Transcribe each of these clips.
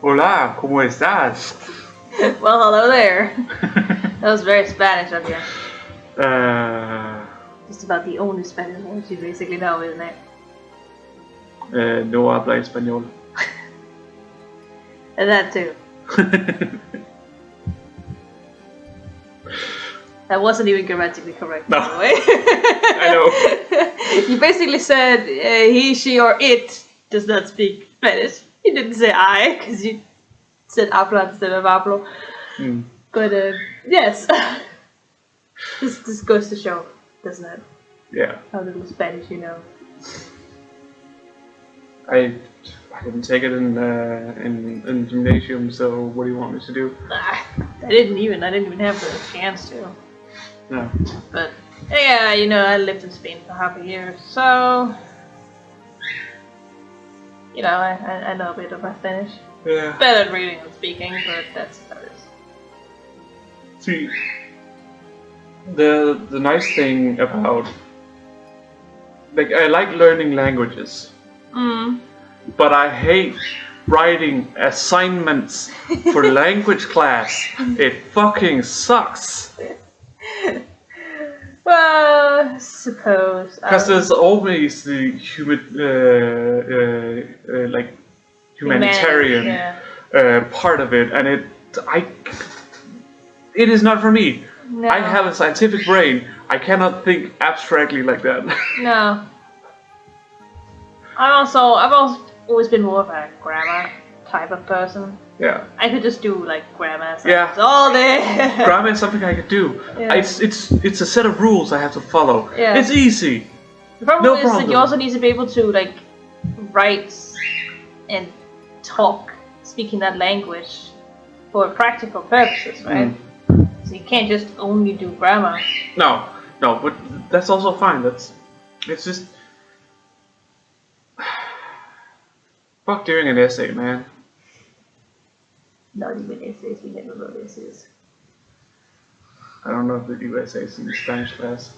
Hola, ¿cómo estás? Well, hello there. That was very Spanish of you. Just about the only Spanish words you basically know, isn't it? No habla español. And that too. That wasn't even grammatically correct, No. by the way. I know. You basically said he, she, or it does not speak Spanish. You didn't say I, because you said habla instead of hablo. Mm. But yes, this goes to show, doesn't it? Yeah. How little Spanish you know. I didn't take it in gymnasium, so what do you want me to do? I didn't even have the chance to. No. But yeah, you know, I lived in Spain for half a year, so you know, I know a bit about Spanish. Yeah. Better at reading and speaking, but that's how it is. See, the nice thing about, like, I like learning languages, but I hate writing assignments for language class. It fucking sucks. Well, I suppose. Because there's always the humanitarian part of it, and it is not for me. No. I have a scientific brain. I cannot think abstractly like that. No. I've always been more of a grammar type of person. Yeah. I could just do like grammar Yeah. all day. Grammar is something I could do. Yeah. It's a set of rules I have to follow. Yeah. It's easy. The problem is problem. that you also need to be able to like write and talk, speaking that language for practical purposes, right? So you can't just only do grammar. No, but that's also fine. It's just fuck doing an essay, man. Not even essays, we never wrote essays. I don't know if they do essays in the Spanish class.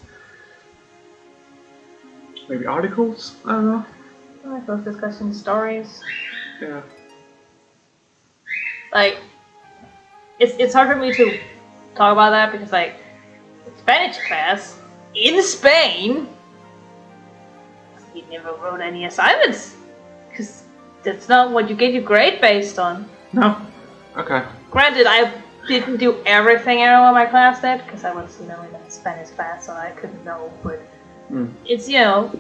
Maybe articles? I don't know. I those discussion stories. Yeah. Like, it's hard for me to talk about that because like Spanish class in Spain, we never wrote any assignments because that's not what you get your grade based on. No. Okay. Granted, I didn't do everything in all my class did because I was, you know, in a Spanish class, so I couldn't know. But it's, you know,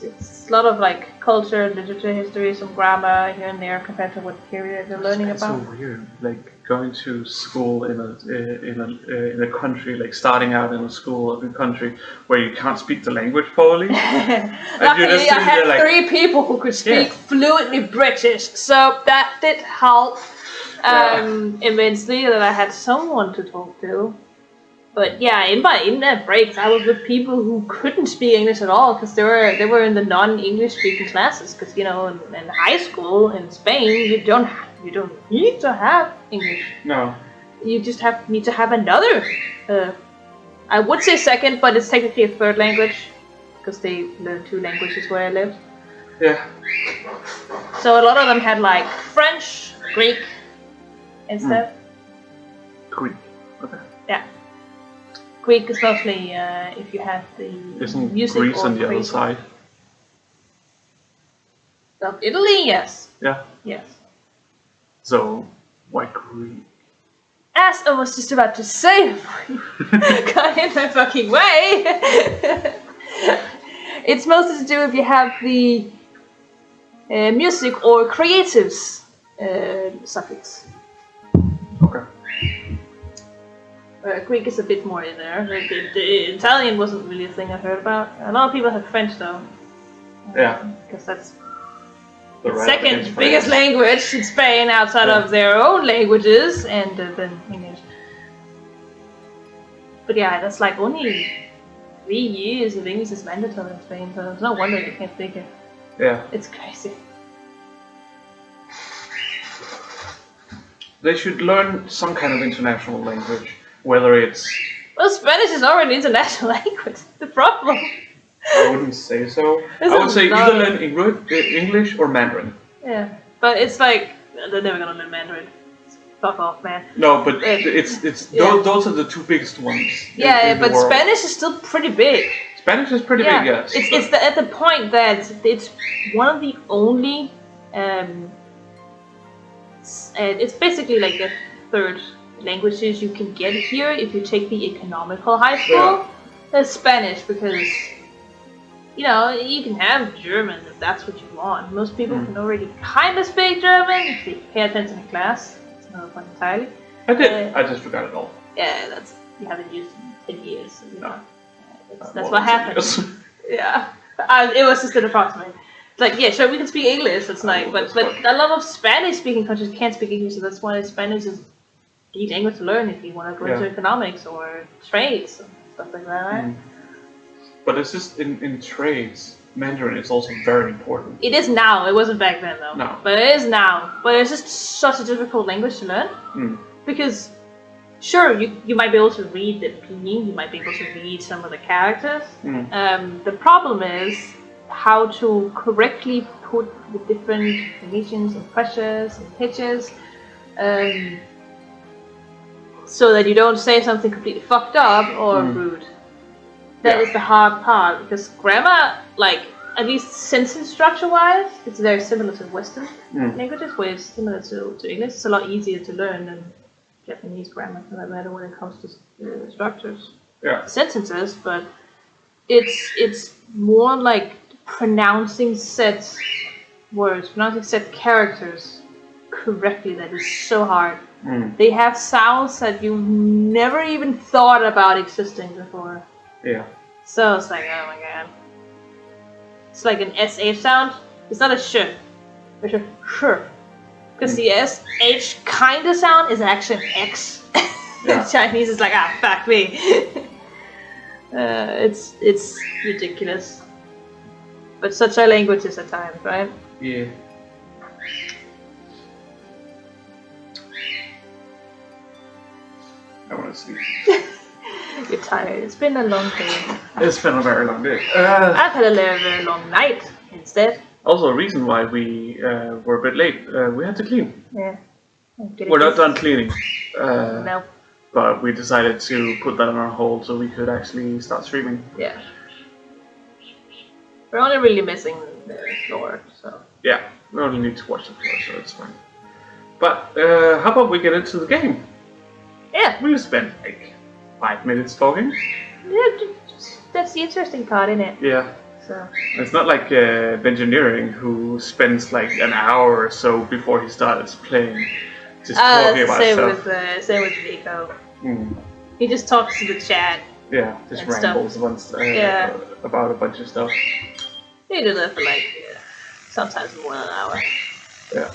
it's a lot of like culture, literature, history, some grammar here and there compared to what period you're learning about. It's so weird, like going to school in a country, like starting out in a school of a country where you can't speak the language fully. Luckily, I had like, 3 people who could speak fluently British, so that did help immensely that I had someone to talk to. But yeah, in the breaks, I was with people who couldn't speak English at all because they were in the non-English speaking classes. Because you know, in high school in Spain, you don't need to have English. No. You just need to have another. I would say second, but it's technically a third language because they learn 2 languages where I lived. Yeah. So a lot of them had like French, Greek, instead. Greek. Okay. Yeah. Greek is mostly if you have the Isn't music Greece or on the other side? Of Italy, yes. Yeah. Yes. So, why Greek? As I was just about to say, got in my fucking way. It's mostly to do if you have the music or creatives suffix. Okay. Greek is a bit more in there. The Italian wasn't really a thing I heard about. A lot of people have French though. Yeah. Because that's The the second biggest language in Spain outside of their own languages and then English. But yeah, that's like only 3 years of English is mandatory in Spain, so it's no wonder you can't speak it. Yeah. It's crazy. They should learn some kind of international language, whether it's... Well, Spanish is already an international language. The problem. I wouldn't say so. I would say either learn English or Mandarin. Yeah, but it's like they're never gonna learn Mandarin. Fuck off, man. No, but it's those are the two biggest ones. Yeah, but Spanish is still pretty big. Spanish is pretty big, yes. It's at the point that it's one of the only. It's basically like the third languages you can get here if you take the economical high school. Yeah. There's Spanish because you know you can have German if that's what you want. Most people can already kind of speak German if they pay attention in class. It's another point entirely. I did. I just forgot it all. Yeah, you haven't used it in 10 years. So you know. That's what happens. Yeah, it was just an approximate. It's like, yeah, sure, we can speak English. It's like, but a lot of Spanish-speaking countries can't speak English, so that's why Spanish is the language to learn if you want to go into economics or trades and stuff like that, right? But it's just in trades, Mandarin is also very important. It is now. It wasn't back then, though. No. But it is now. But it's just such a difficult language to learn because. Sure, you might be able to read the pinyin, you might be able to read some of the characters. The problem is how to correctly put the different intonations and pressures and pitches so that you don't say something completely fucked up or rude. That is the hard part because grammar, like at least sentence structure wise, it's very similar to Western languages where it's similar to English. It's a lot easier to learn than Japanese grammar for that matter when it comes to structures, sentences, but it's more like pronouncing set words, pronouncing set characters correctly that is so hard. They have sounds that you never even thought about existing before. Yeah. So it's like, oh my god. It's like an SH sound. It's not a sh. It's a sh. Because the SH kind of sound is actually an X. Chinese is like, fuck me. It's ridiculous. But such are languages at times, right? Yeah. I want to sleep. You're tired. It's been a long day. It's been a very long day. I've had a very long night instead. Also, a reason why we were a bit late, we had to clean. Yeah. We're not done cleaning. No. But we decided to put that on our hold so we could actually start streaming. Yeah. We're only really missing the floor, so. Yeah, we only need to watch the floor, so it's fine. But how about we get into the game? Yeah. We spent like 5 minutes talking. Yeah, that's the interesting part, isn't it? Yeah. So. It's not like Benjineering who spends like an hour or so before he starts playing just talking about stuff. Same with Nico. He just talks to the chat. Yeah, just rambles about a bunch of stuff. He did that for like sometimes more than an hour. Yeah.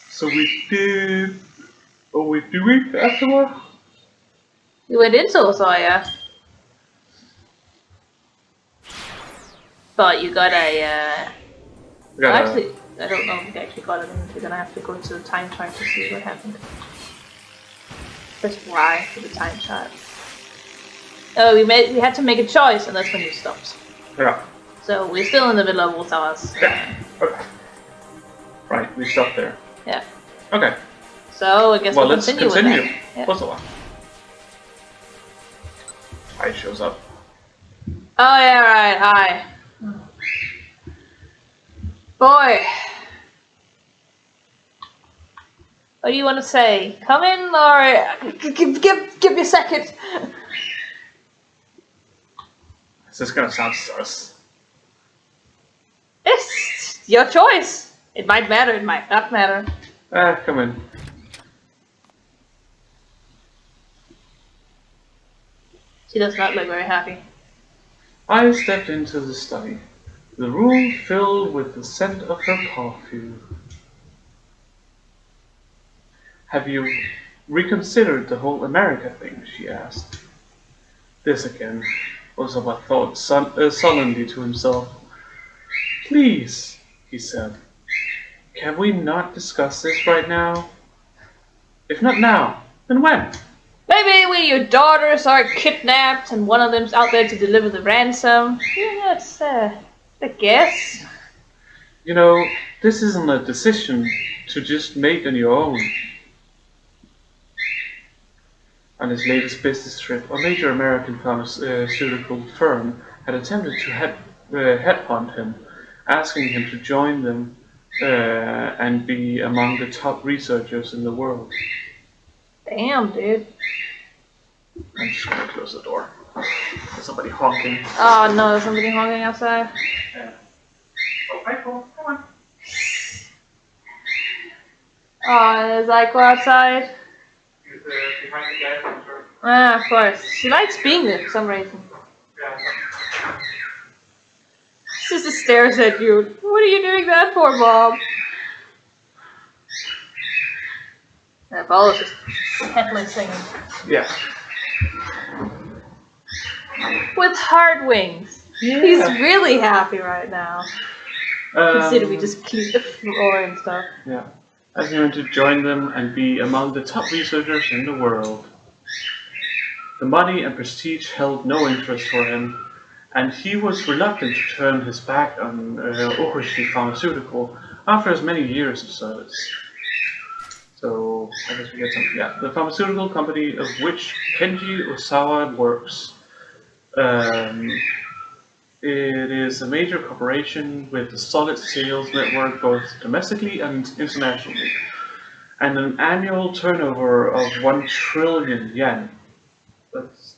So we did what we're doing afterward? We went into saw ya. But you got a actually I don't know if you actually got it in. You're gonna have to go to the time chart to see what happened. Press Y for the time chart. Oh, we had to make a choice, and that's when you stopped. Yeah. So we're still in the middle of both hours. Yeah. Okay. Right, we stopped there. Yeah. Okay. So I guess we'll let's continue. With that. Yeah. What's the one? Hi shows up. Oh yeah, right. Hi. Boy. What do you want to say? Come in or give me a second. This is gonna sound sus. It's your choice. It might matter, it might not matter. Come in. She does not look very happy. I stepped into the study. The room filled with the scent of her perfume. Have you reconsidered the whole America thing? She asked. This again, Osawa thought sullenly to himself. Please, he said. Can we not discuss this right now? If not now, then when? Maybe when your daughters are kidnapped and one of them's out there to deliver the ransom. Yeah, that's, I guess. You know, this isn't a decision to just make on your own. On his latest business trip, a major American pharmaceutical firm had attempted to headhunt him, asking him to join them and be among the top researchers in the world. Damn, dude. I'm just gonna close the door. There's somebody honking. Oh no, there's somebody honking outside. Yeah. Oh, hi, Paul. Come on. Oh, there's like go outside. He's behind the gas control. Ah, of course. She likes being there for some reason. Yeah. She just stares at you. What are you doing that for, Bob? That ball is just happily singing. Yeah. With hard wings. Yeah. He's really happy right now. Consider we just clean the floor and stuff. Yeah. Asking him to join them and be among the top researchers in the world. The money and prestige held no interest for him, and he was reluctant to turn his back on Okushi Pharmaceutical after as many years of service. So, I guess we get some. Yeah, the pharmaceutical company of which Kenji Osawa works. It is a major corporation with a solid sales network both domestically and internationally, and an annual turnover of 1 trillion yen. That's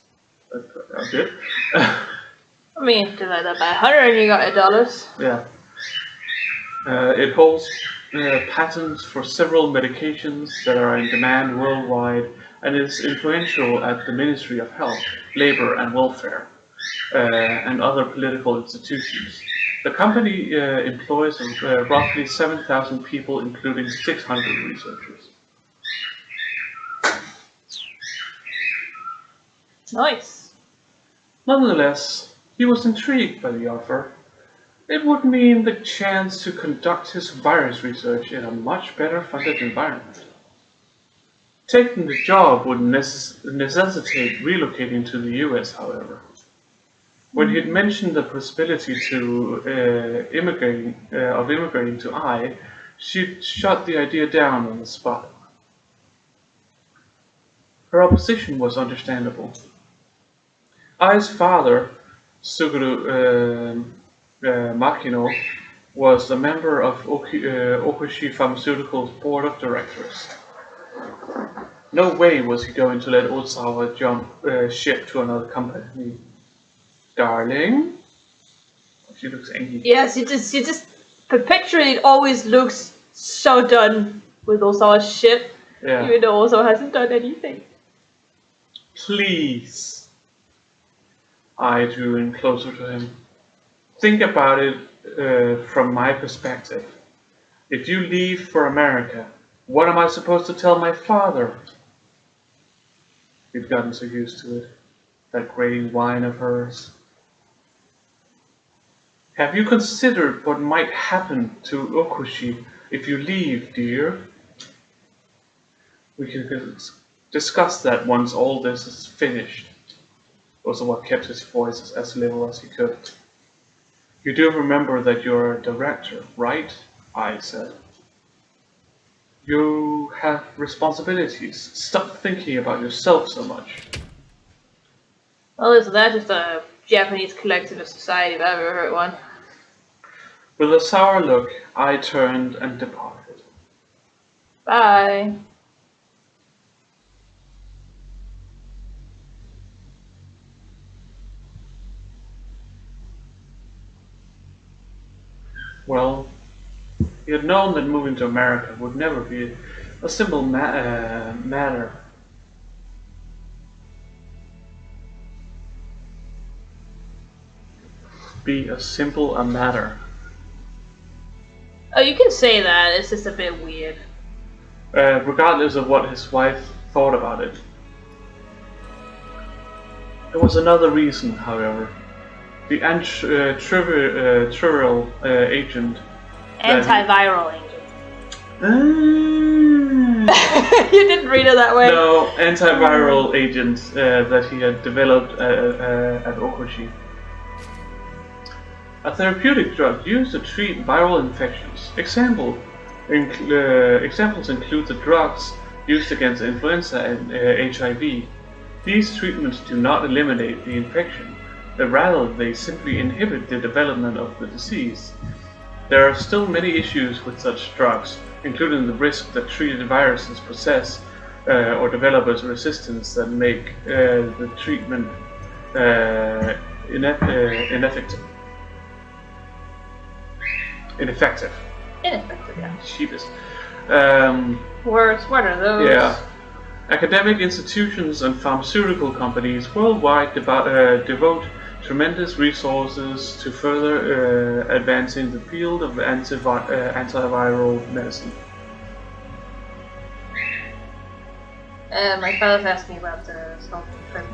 good. I mean, divide that by 100 and you got $1. Yeah. It holds patents for several medications that are in demand worldwide and is influential at the Ministry of Health, Labor and Welfare, and other political institutions. The company employs roughly 7,000 people, including 600 researchers. Nice. Nonetheless, he was intrigued by the offer. It would mean the chance to conduct his virus research in a much better funded environment. Taking the job would necessitate relocating to the US, however. When he had mentioned the possibility to immigrating to I, she shut the idea down on the spot. Her opposition was understandable. I's father, Suguru Makino, was a member of Okushi Pharmaceutical's board of directors. No way was he going to let Osawa jump ship to another company. Darling? She looks angry. Yeah, she just perpetually always looks so done with Osawa's ship. Yeah. Even though Osawa hasn't done anything. Please. I drew in closer to him. Think about it from my perspective. If you leave for America, what am I supposed to tell my father? He'd gotten so used to it. That grating whine of hers. Have you considered what might happen to Okushi if you leave, dear? We can discuss that once all this is finished. Osawa kept his voice as level as he could. You do remember that you're a director, right? I said. You have responsibilities. Stop thinking about yourself so much. Well, isn't that just a Japanese collectivist society if I've ever heard one? With a sour look, I turned and departed. Bye. Well, he had known that moving to America would never be a simple matter. Be a simple a matter. Oh, you can say that. It's just a bit weird. Regardless of what his wife thought about it. There was another reason, however. The trivial agent. Antiviral agent. You didn't read it that way. No, antiviral agent that he had developed at Okoshi. A therapeutic drug used to treat viral infections. Examples include the drugs used against influenza and HIV. These treatments do not eliminate the infection, but rather they simply inhibit the development of the disease. There are still many issues with such drugs, including the risk that treated viruses possess or develop a resistance that make the treatment ineffective. Ineffective, yeah. Cheapest. Words, what are those? Yeah. Academic institutions and pharmaceutical companies worldwide devote tremendous resources to further advancing the field of antiviral medicine. My father's asked me about the smoking trip.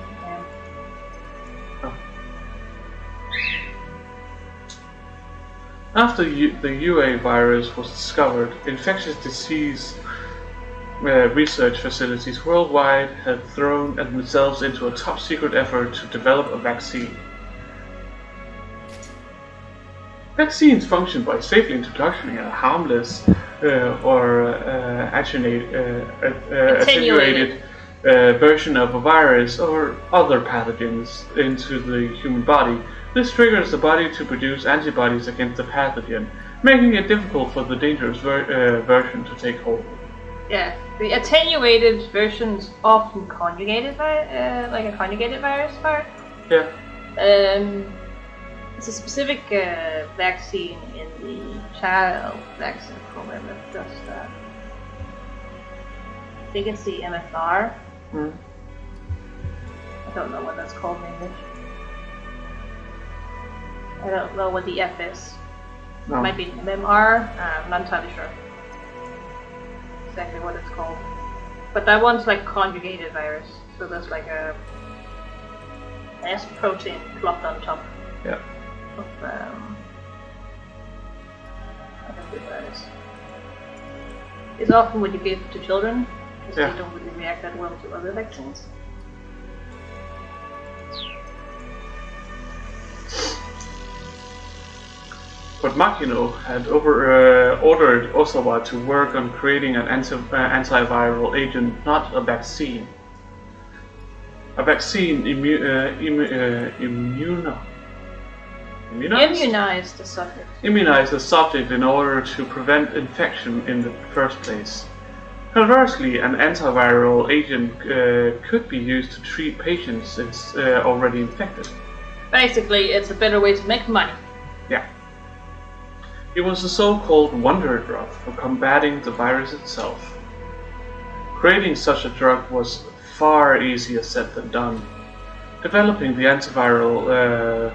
After the UA virus was discovered, infectious disease research facilities worldwide had thrown themselves into a top-secret effort to develop a vaccine. Vaccines function by safely introducing a harmless or attenuated version of a virus or other pathogens into the human body. This triggers the body to produce antibodies against the pathogen, making it difficult for the dangerous version to take hold. Yeah, the attenuated version is often conjugated like a conjugated virus part. Yeah. It's a specific vaccine in the child vaccine program that does that. I think it's the MFR. Mm. I don't know what that's called in English. I don't know what the F is. No. It might be MMR. I'm not entirely sure exactly what it's called. But that one's like conjugated virus. So there's like a S protein plopped on top. Yeah. Of, I think that is. It's often what you give to children because they don't really react that well to other vaccines. But Makino had ordered Osawa to work on creating an antiviral agent, not a vaccine. A vaccine Immunize the subject. Immunize the subject in order to prevent infection in the first place. Conversely, an antiviral agent could be used to treat patients already infected. Basically, it's a better way to make money. Yeah. It was a so-called wonder drug for combating the virus itself. Creating such a drug was far easier said than done. Developing the antiviral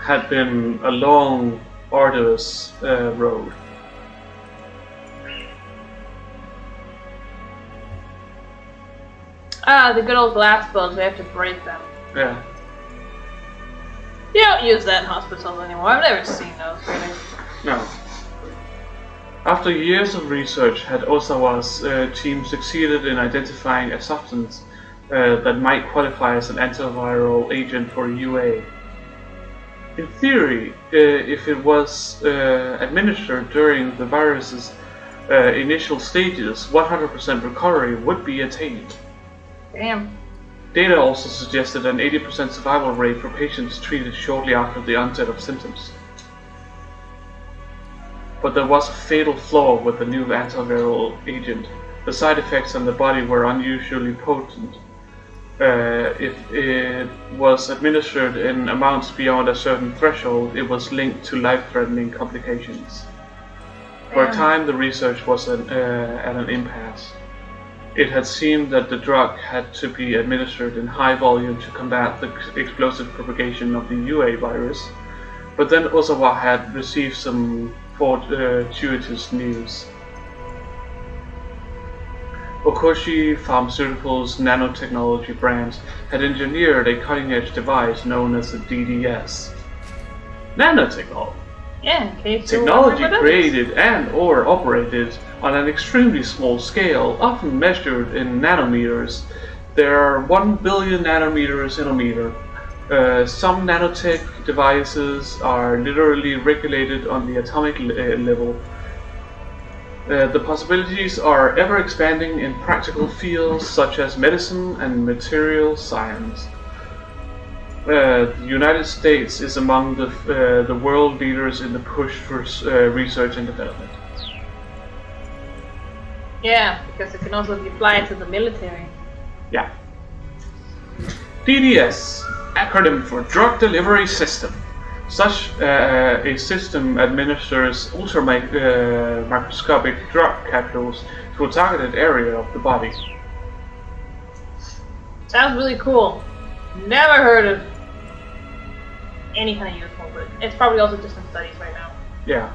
had been a long, arduous road. The good old glass bottles, we have to break them. Yeah. You don't use that in hospitals anymore. I've never seen those, really. No. After years of research, had Osawa's team succeeded in identifying a substance that might qualify as an antiviral agent for UA. In theory, if it was administered during the virus's initial stages, 100% recovery would be attained. Damn. Data also suggested an 80% survival rate for patients treated shortly after the onset of symptoms. But there was a fatal flaw with the new antiviral agent. The side effects on the body were unusually potent. If it was administered in amounts beyond a certain threshold, it was linked to life-threatening complications. For a time, the research was at an impasse. It had seemed that the drug had to be administered in high volume to combat the explosive propagation of the UA virus, but then Osawa had received some fortuitous news. Okoshi Pharmaceuticals' nanotechnology brand had engineered a cutting-edge device known as the DDS. Nanotechnology. Yeah, okay. Technology created and or operated On an extremely small scale, often measured in nanometers, there are 1 billion nanometers in a meter. Some nanotech devices are literally regulated on the atomic level. The possibilities are ever expanding in practical fields such as medicine and material science. The United States is among the world leaders in the push for research and development. Yeah, because it can also be applied to the military. Yeah. DDS, acronym for Drug Delivery System. Such a system administers ultra-microscopic drug capsules to a targeted area of the body. Sounds really cool. Never heard of any kind of useful, but it's probably also just in studies right now. Yeah.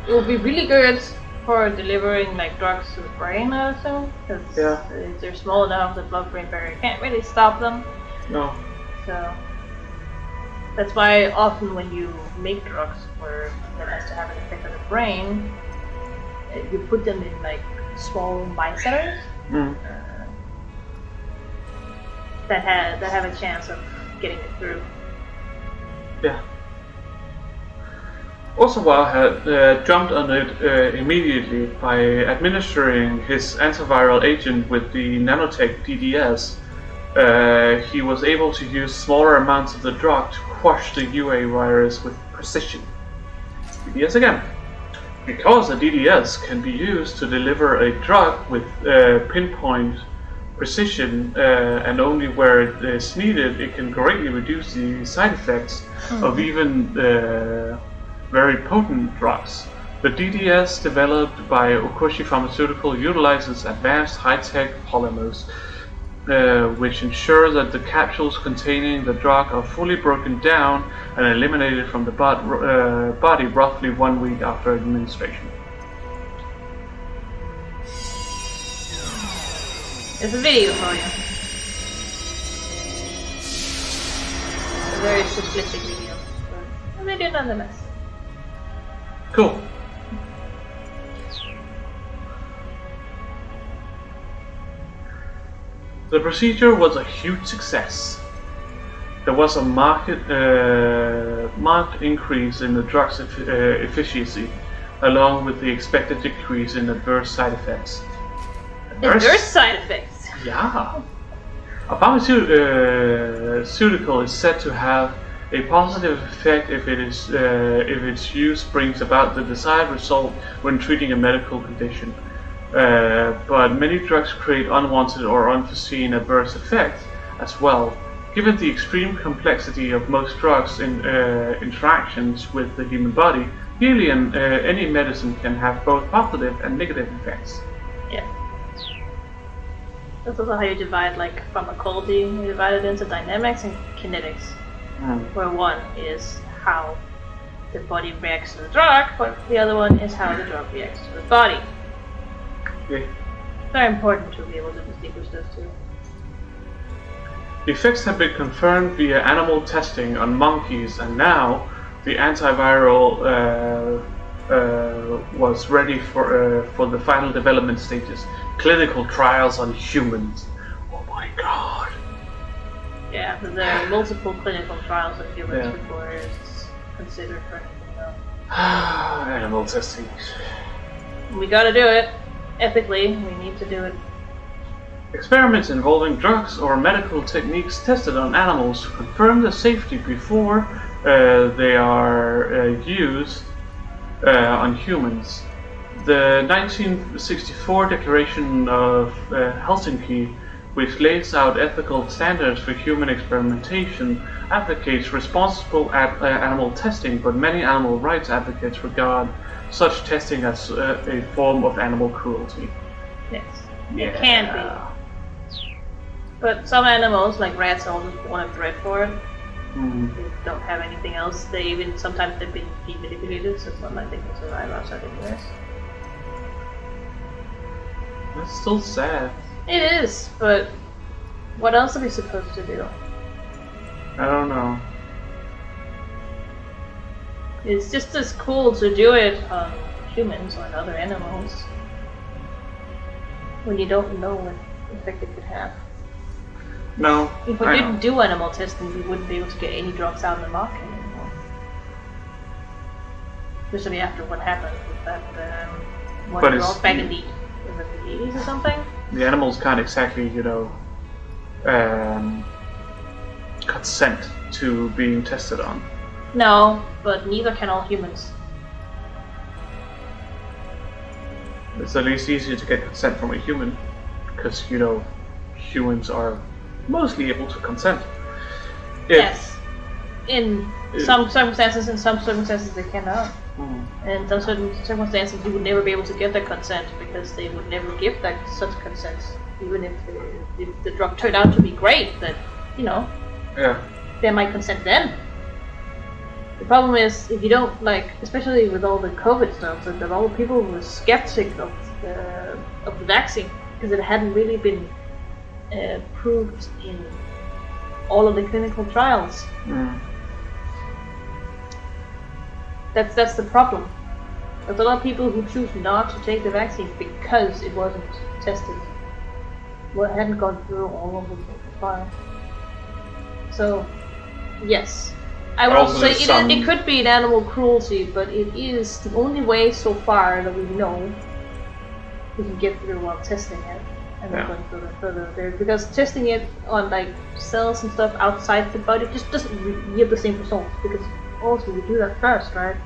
It would be really good for delivering like drugs to the brain, I assume, because they're small enough, the blood-brain barrier can't really stop them. No. So that's why often when you make drugs where that has to have an effect on the brain, you put them in like small mind centers that have a chance of getting it through. Yeah. Osawa had jumped on it immediately by administering his antiviral agent with the nanotech DDS. He was able to use smaller amounts of the drug to quash the UA virus with precision. DDS again. Because the DDS can be used to deliver a drug with pinpoint precision and only where it is needed, it can greatly reduce the side effects of even very potent drugs. The DDS developed by Okoshi Pharmaceutical utilizes advanced high-tech polymers which ensure that the capsules containing the drug are fully broken down and eliminated from the body roughly 1 week after administration. It's a video for you. It's a very simplistic video, but a video nonetheless. Cool. The procedure was a huge success. There was a marked increase in the drug's efficiency, along with the expected decrease in adverse side effects. Adverse side effects? Yeah. A pharmaceutical is said to have a positive effect if its use brings about the desired result when treating a medical condition. But many drugs create unwanted or unforeseen adverse effects as well. Given the extreme complexity of most drugs' interactions with the human body, nearly any medicine can have both positive and negative effects. Yeah. That's also how you divide like pharmacology. You divide it into dynamics and kinetics, where one is how the body reacts to the drug, but the other one is how the drug reacts to the body. Okay. Very important to be able to distinguish those two. The effects have been confirmed via animal testing on monkeys, and now the antiviral was ready for the final development stages. Clinical trials on humans. Oh my god. Yeah, but there are multiple clinical trials on humans before it's considered for anything else. Animal testing. We gotta do it. Ethically, we need to do it. Experiments involving drugs or medical techniques tested on animals to confirm the safety before they are used on humans. The 1964 Declaration of Helsinki, which lays out ethical standards for human experimentation, advocates responsible animal testing, but many animal rights advocates regard such testing as a form of animal cruelty. Yes, it can be. But some animals, like rats, all just want to bred for it. They don't have anything else. Sometimes they've been manipulated, so it's not like they can survive outside the US. That's still sad. It is, but what else are we supposed to do? I don't know. It's just as cool to do it on humans or on other animals when you don't know what effect it could have. No. If we didn't do animal testing, we wouldn't be able to get any drugs out in the market anymore. Especially after what happened with that one drug back in the 80s or something. The animals can't exactly, consent to being tested on. No, but neither can all humans. It's at least easier to get consent from a human, because, humans are mostly able to consent. Yes. In some circumstances they cannot. And in some certain circumstances you would never be able to get that consent because they would never give such consent. Even if the drug turned out to be great, that, they might consent then. The problem is, if you don't, especially with all the COVID stuff, that all the people were skeptic of the vaccine because it hadn't really been proved in all of the clinical trials. That's the problem. There's a lot of people who choose not to take the vaccine because it wasn't tested. Well, it hadn't gone through all of the trials. So, yes. I will say it could be an animal cruelty, but it is the only way so far that we know we can get through while testing it. And then going further there. Because testing it on cells and stuff outside the body just doesn't give the same results, because also we do that first, right?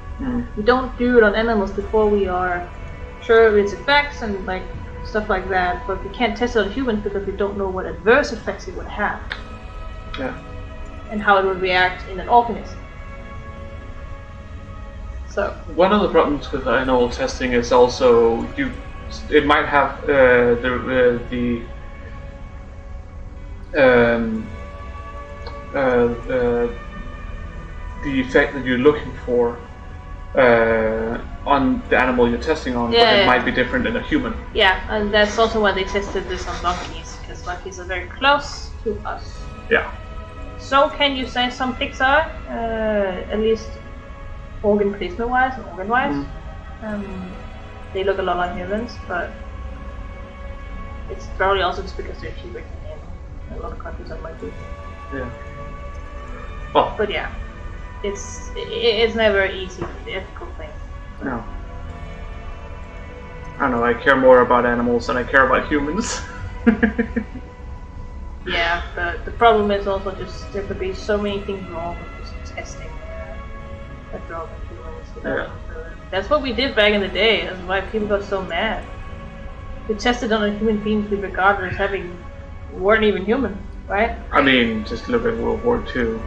We don't do it on animals before we are sure of its effects and stuff like that, but we can't test it on humans because we don't know what adverse effects it would have. Yeah. And how it would react in an organism. So one of the problems with animal testing is also it might have the effect that you're looking for on the animal you're testing on, but it might be different in a human. Yeah, and that's also why they tested this on donkeys, because monkeys are very close to us. Yeah. So can you say some pigs are, at least organ placement wise and organ wise. They look a lot like humans, but it's probably also just because they're cheaper than a lot of countries that might be. Yeah. Well. But yeah, it's never easy, the ethical thing. No. I don't know, I care more about animals than I care about humans. Yeah, but the problem is also just there could be so many things wrong with just testing a drug on humans. That's what we did back in the day. That's why people got so mad. We tested on a human beings we regarded as weren't even human, right? I mean, just look at World War II.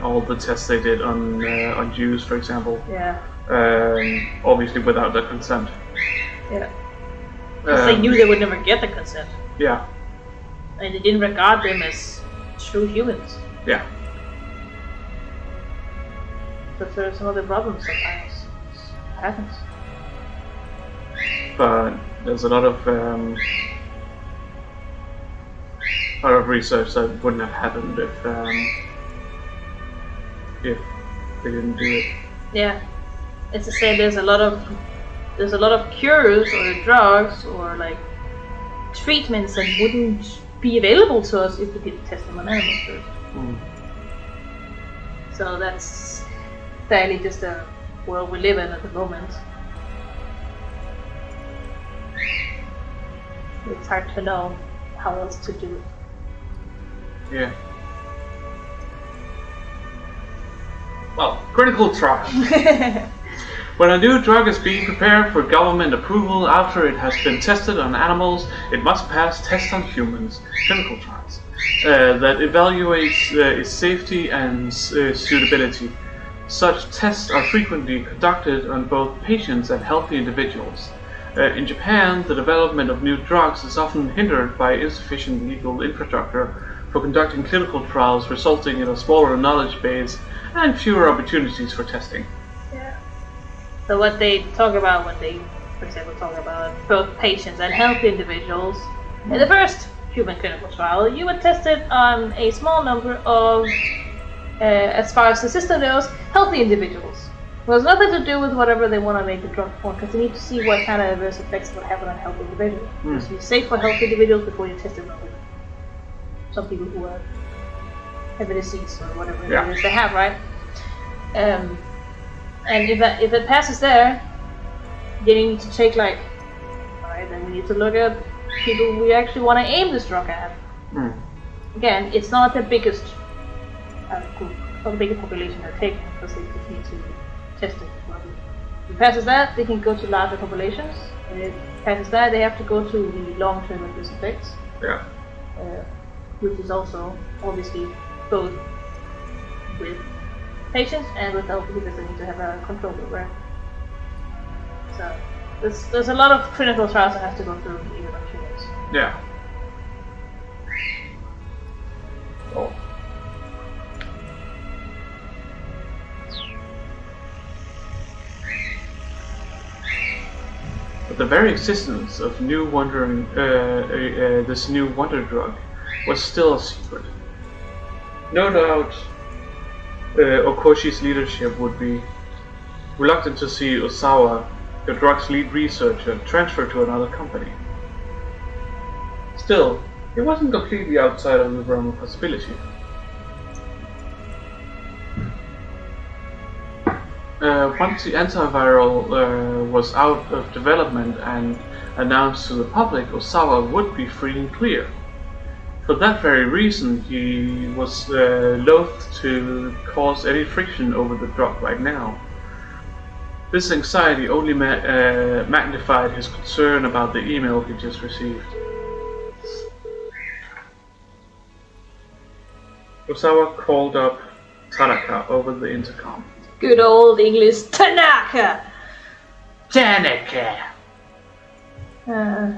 All the tests they did on Jews, for example. Yeah. Obviously without their consent. Yeah. Because they knew they would never get the consent. Yeah. And they didn't regard them as true humans. Yeah. So there's some other problems sometimes. It happens. But there's a lot of research that wouldn't have happened if they didn't do it. Yeah. It's to say there's a lot of cures or drugs or treatments that wouldn't be available to us if we didn't test them on animals first. So that's fairly just a world we live in at the moment. It's hard to know how else to do it. Yeah. Well, critical trial. When a new drug is being prepared for government approval after it has been tested on animals, it must pass tests on humans, clinical trials, that evaluates its safety and suitability. Such tests are frequently conducted on both patients and healthy individuals. In Japan, the development of new drugs is often hindered by insufficient legal infrastructure for conducting clinical trials, resulting in a smaller knowledge base and fewer opportunities for testing. So what they talk about when they, for example, talk about both patients and healthy individuals, in the first human clinical trial, you were tested on a small number of, as far as the system knows, healthy individuals. Well, it's nothing to do with whatever they want to make the drug for, because they need to see what kind of adverse effects would happen on healthy individuals. It needs to be safe for healthy individuals before you test it on some people who have a disease or whatever it is they have, right? And if it passes there, then you need to take alright, then we need to look at people we actually want to aim this drug at. Again, it's not the biggest group, not the biggest population they're taking, because they just need to test it. If it passes that, they can go to larger populations. If it passes that, they have to go to the long-term adverse effects. Yeah. Which is also obviously both with patients and with healthy because they need to have a control over it. So there's a lot of clinical trials that have to go through even on humans. Yeah. Oh. But the very existence of this new wonder drug was still a secret. No doubt, Okoshi's leadership would be reluctant to see Osawa, the drug's lead researcher, transferred to another company. Still, it wasn't completely outside of the realm of possibility. Once the antiviral was out of development and announced to the public, Osawa would be free and clear. For that very reason, he was loath to cause any friction over the drug right now. This anxiety only magnified his concern about the email he just received. Osawa called up Tanaka over the intercom. Good old English Tanaka! Tanaka! Tanaka.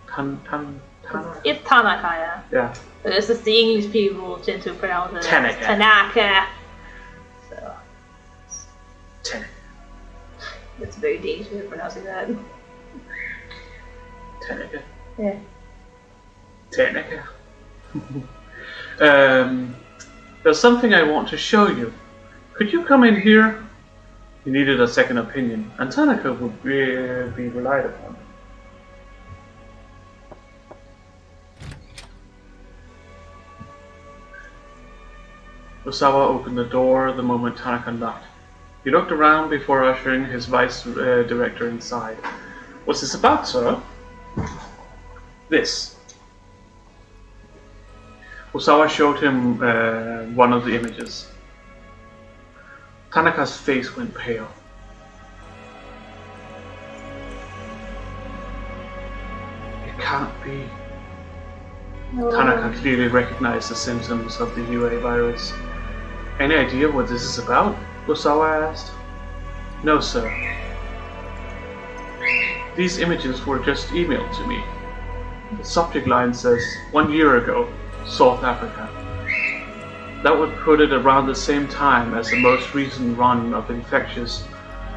Tanaka. It's Tanaka, yeah. Yeah. But this is the English people who tend to pronounce it Tanaka. as Tanaka. So. Tanaka. It's very Danish way of pronouncing that. Tanaka. Yeah. Tanaka. There's something I want to show you. Could you come in here? He needed a second opinion, and Tanaka would be relied upon. Osawa opened the door the moment Tanaka knocked. He looked around before ushering his vice director inside. What's this about, sir? This. Osawa showed him one of the images. Tanaka's face went pale. It can't be. No. Tanaka clearly recognized the symptoms of the UA virus. Any idea what this is about? Osawa asked. No, sir. These images were just emailed to me. The subject line says, 1 year ago, South Africa. That would put it around the same time as the most recent run of infections,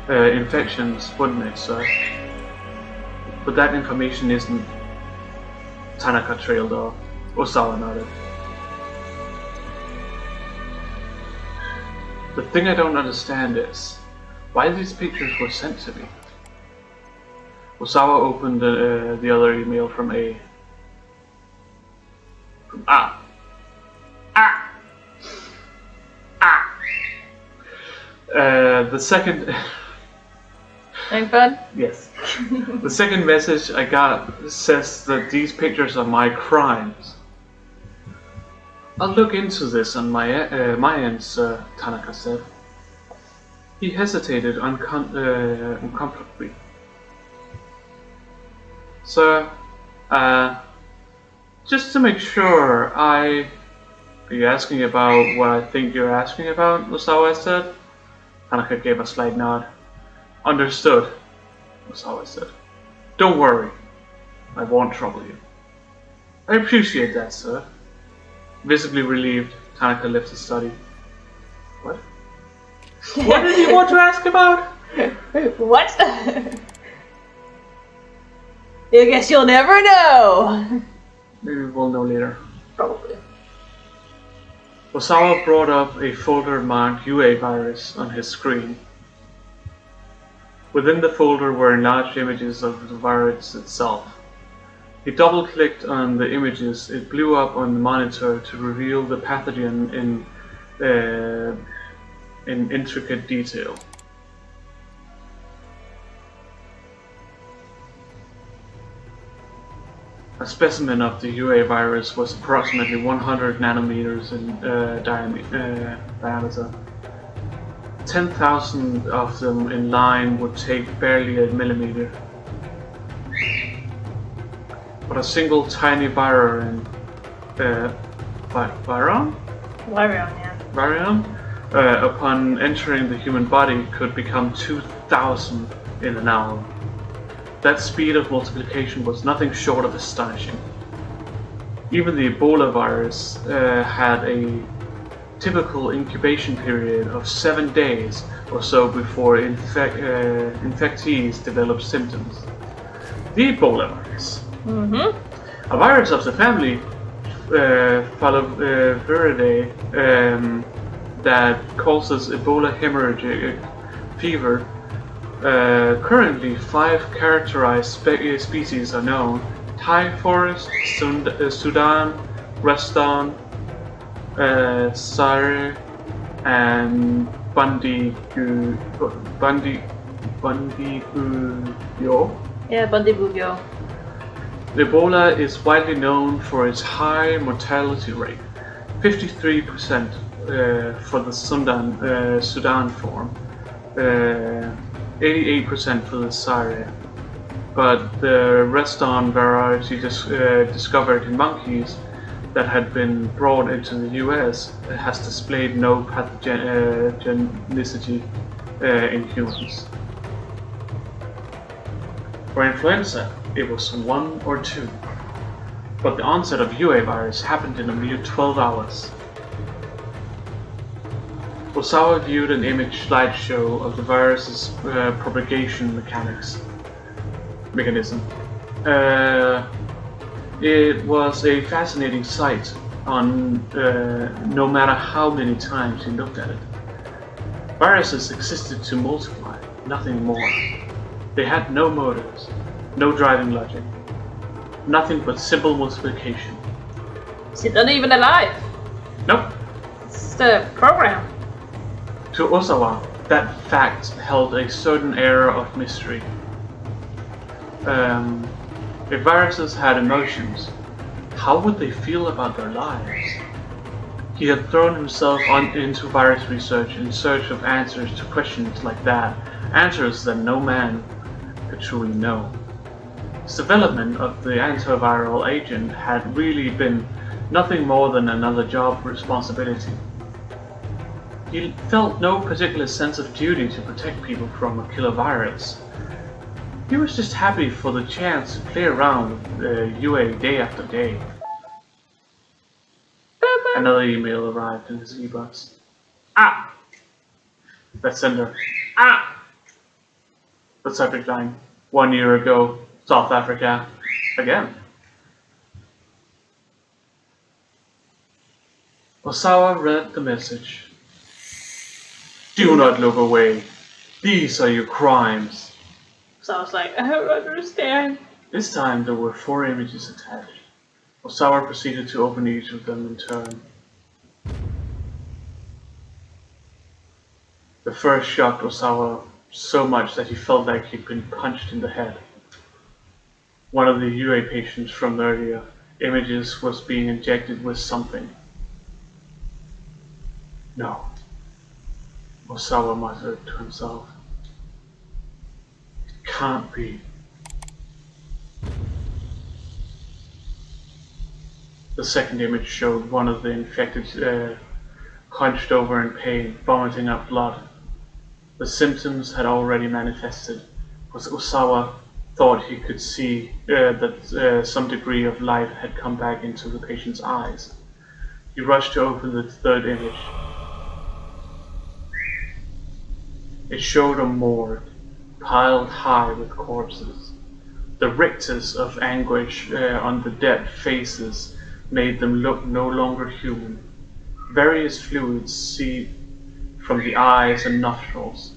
wouldn't it, sir? But that information isn't. Tanaka trailed off. Osawa nodded. The thing I don't understand is why these pictures were sent to me. Osawa opened the other email from A. The second. Having fun? Yes. The second message I got says that these pictures are my crimes. I'll look into this on my end, sir, Tanaka said. He hesitated uncomfortably. Sir, just to make sure, are you asking about what I think you're asking about, Osawa said? Tanaka gave a slight nod. Understood, Osawa said. Don't worry, I won't trouble you. I appreciate that, sir. Visibly relieved, Tanaka left his study. What? What did you want to ask about? What? I guess you'll never know. Maybe we'll know later. Probably. Osawa brought up a folder marked UA virus on his screen. Within the folder were enlarged images of the virus itself. He double-clicked on the images. It blew up on the monitor to reveal the pathogen in intricate detail. A specimen of the UA virus was approximately 100 nanometers in diameter. 10,000 of them in line would take barely a millimeter. But a single tiny virion, upon entering the human body, could become 2,000 in an hour. That speed of multiplication was nothing short of astonishing. Even the Ebola virus had a typical incubation period of 7 days or so before infectees developed symptoms. The Ebola virus. A virus of the family Filoviridae that causes Ebola hemorrhagic fever. Currently, 5 characterized species are known: Thai forest, Sudan, Reston, Sare, and Bundibugyo. Yeah, Bundibugyo. Ebola is widely known for its high mortality rate, 53% for the Sudan form, 88% for the Sare. But the Reston variety discovered in monkeys that had been brought into the US has displayed no pathogenicity in humans. For influenza, it was 1 or 2, but the onset of UA virus happened in a mere 12 hours. Osawa viewed an image slideshow of the virus's propagation mechanism. It was a fascinating sight no matter how many times he looked at it. Viruses existed to multiply, nothing more. They had no motors, no driving logic, nothing but simple multiplication. Is it not even alive? Nope. It's the program. To Osawa, that fact held a certain air of mystery. If viruses had emotions, how would they feel about their lives? He had thrown himself into virus research in search of answers to questions like that, answers that no man could truly know. His development of the antiviral agent had really been nothing more than another job responsibility. He felt no particular sense of duty to protect people from a killer virus. He was just happy for the chance to play around with UA day after day. Another email arrived in his e-box. The sender. The subject line. 1 year ago, South Africa. Again. Osawa read the message. Do not look away. These are your crimes. So I was like, I don't understand. This time there were 4 images attached. Osawa proceeded to open each of them in turn. The first shocked Osawa so much that he felt like he'd been punched in the head. One of the UA patients from earlier images was being injected with something. No, Osawa muttered to himself. It can't be. The second image showed one of the infected hunched over in pain, vomiting up blood. The symptoms had already manifested, but Osawa thought he could see that some degree of life had come back into the patient's eyes. He rushed to open the third image. It showed a morgue, piled high with corpses. The rictus of anguish on the dead faces made them look no longer human. Various fluids seeped from the eyes and nostrils.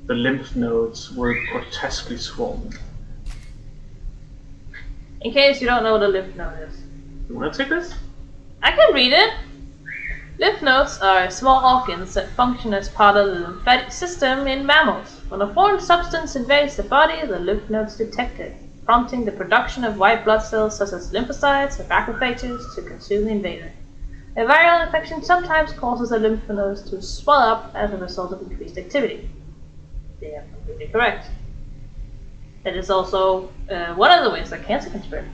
The lymph nodes were grotesquely swollen. In case you don't know what a lymph node is. You want to take this? I can read it. Lymph nodes are small organs that function as part of the lymphatic system in mammals. When a foreign substance invades the body, the lymph nodes detect it, prompting the production of white blood cells such as lymphocytes or macrophages to consume the invader. A viral infection sometimes causes the lymph nodes to swell up as a result of increased activity. They are completely correct. It is also one of the ways that cancer can spread.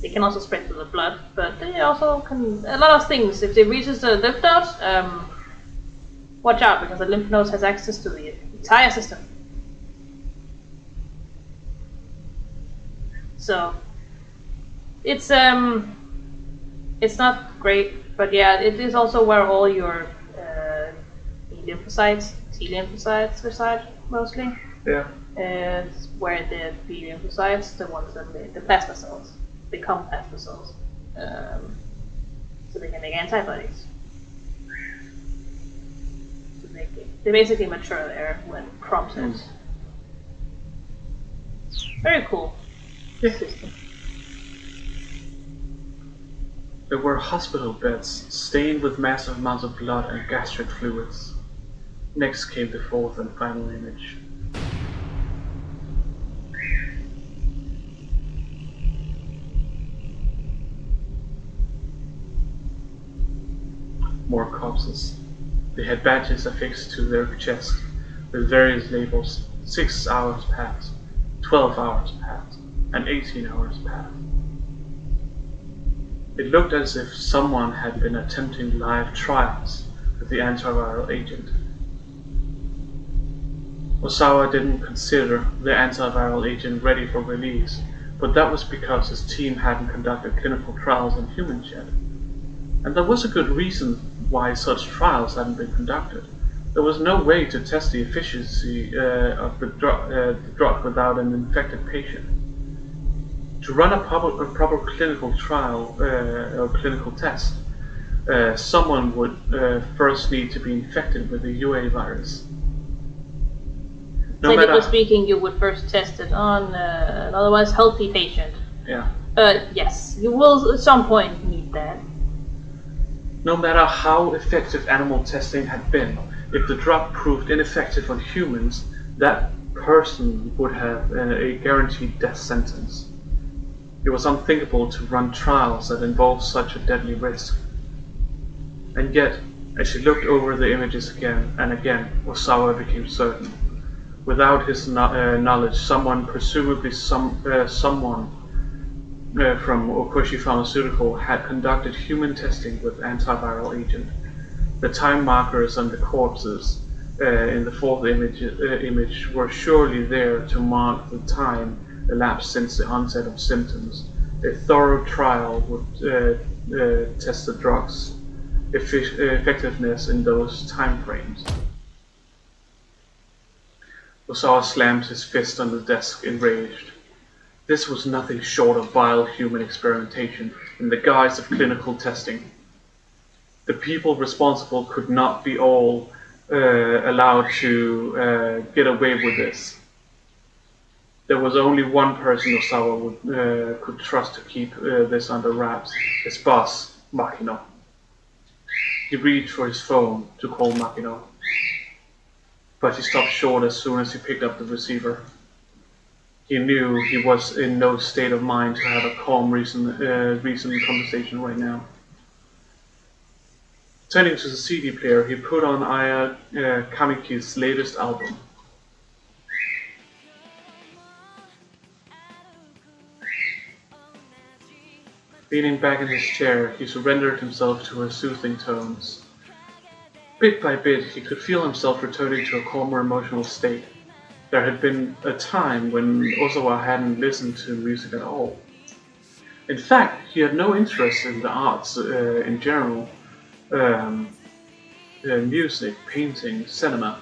They can also spread through the blood, but they also can. A lot of things. If it reaches the lymph nodes, watch out because the lymph nodes has access to the entire system. So it's not great, but yeah, it is also where all your lymphocytes, T lymphocytes reside mostly. Yeah. It's where the B lymphocytes, the ones that make the plasma cells, become plasma cells, so they can make antibodies. So they basically mature there when prompted. Very cool. System. There were hospital beds stained with massive amounts of blood and gastric fluids. Next came the fourth and final image. More corpses. They had badges affixed to their chest with various labels. 6 hours passed, 12 hours passed, and 18 hours passed. It looked as if someone had been attempting live trials with the antiviral agent. Osawa didn't consider the antiviral agent ready for release, but that was because his team hadn't conducted clinical trials on humans yet. And there was a good reason why such trials hadn't been conducted. There was no way to test the efficacy of the drug without an infected patient. To run a proper clinical trial or clinical test, someone would first need to be infected with the UA virus. Technically speaking, you would first test it on an otherwise healthy patient. Yeah. Yes, you will at some point need that. No matter how effective animal testing had been, if the drug proved ineffective on humans, that person would have a guaranteed death sentence. It was unthinkable to run trials that involved such a deadly risk. And yet, as she looked over the images again and again, Osawa became certain. Without his knowledge, someone, presumably someone from Okushi Pharmaceutical, had conducted human testing with antiviral agent. The time markers on the corpses in the fourth image were surely there to mark the time elapsed since the onset of symptoms. A thorough trial would test the drug's effectiveness in those time frames. Osawa slammed his fist on the desk, enraged. This was nothing short of vile human experimentation in the guise of clinical testing. The people responsible could not be all allowed to get away with this. There was only one person Osawa could trust to keep this under wraps, his boss, Makino. He reached for his phone to call Makino, but he stopped short as soon as he picked up the receiver. He knew he was in no state of mind to have a calm, reasoned conversation right now. Turning to the CD player, he put on Aya Kamiki's latest album. Leaning back in his chair, he surrendered himself to her soothing tones. Bit by bit, he could feel himself returning to a calmer emotional state. There had been a time when Osawa hadn't listened to music at all. In fact, he had no interest in the arts in general. Music, painting, cinema.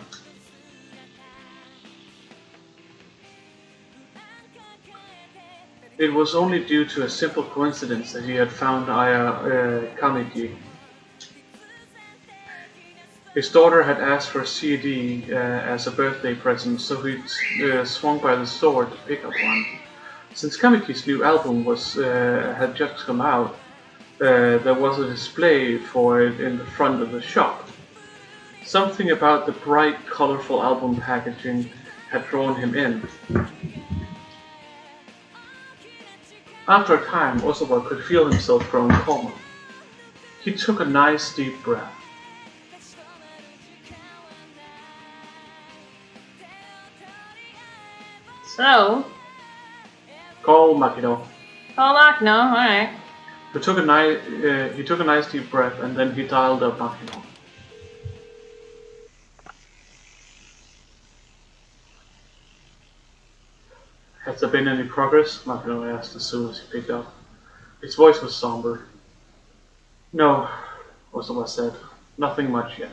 It was only due to a simple coincidence that he had found Aya Kamiki His daughter had asked for a CD as a birthday present, so he swung by the store to pick up one. Since Kamiki's new album had just come out, there was a display for it in the front of the shop. Something about the bright, colorful album packaging had drawn him in. After a time, Osawa could feel himself growing calmer. He took a nice deep breath. So? Call Makino. Call Makino, alright. He took a nice deep breath and then he dialed up Makino. Has there been any progress? Makino asked as soon as he picked up. His voice was somber. No, Osawa said. Nothing much yet.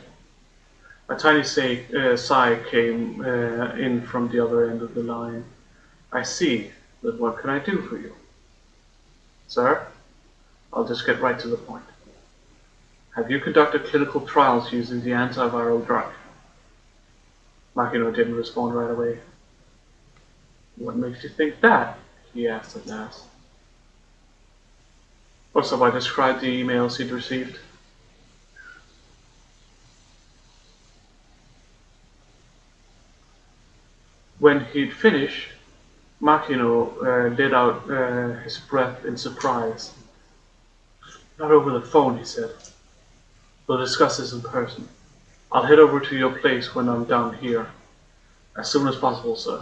A tiny sigh came in from the other end of the line. I see, but what can I do for you? Sir? I'll just get right to the point. Have you conducted clinical trials using the antiviral drug? Makino didn't respond right away. What makes you think that? He asked at last. Osawa described the emails he'd received. When he'd finished, Makino let out his breath in surprise. Not over the phone, he said. We'll discuss this in person. I'll head over to your place when I'm down here. As soon as possible, sir.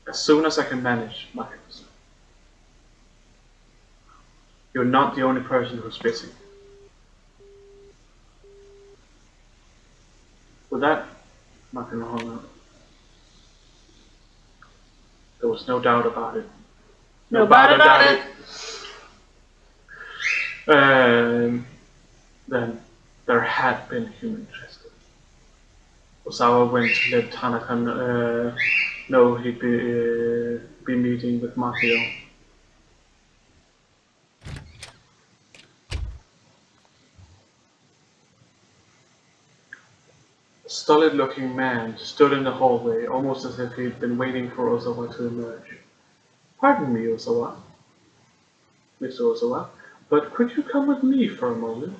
As soon as I can manage, Makino said. You're not the only person who's busy. With that, Makino hung up. There was no doubt about it. No doubt about it. Then there had been human testing. Osawa went to let Tanaka know he'd be meeting with Makino. A stolid-looking man stood in the hallway, almost as if he'd been waiting for Osawa to emerge. Pardon me, Osawa. Mr. Osawa, but could you come with me for a moment?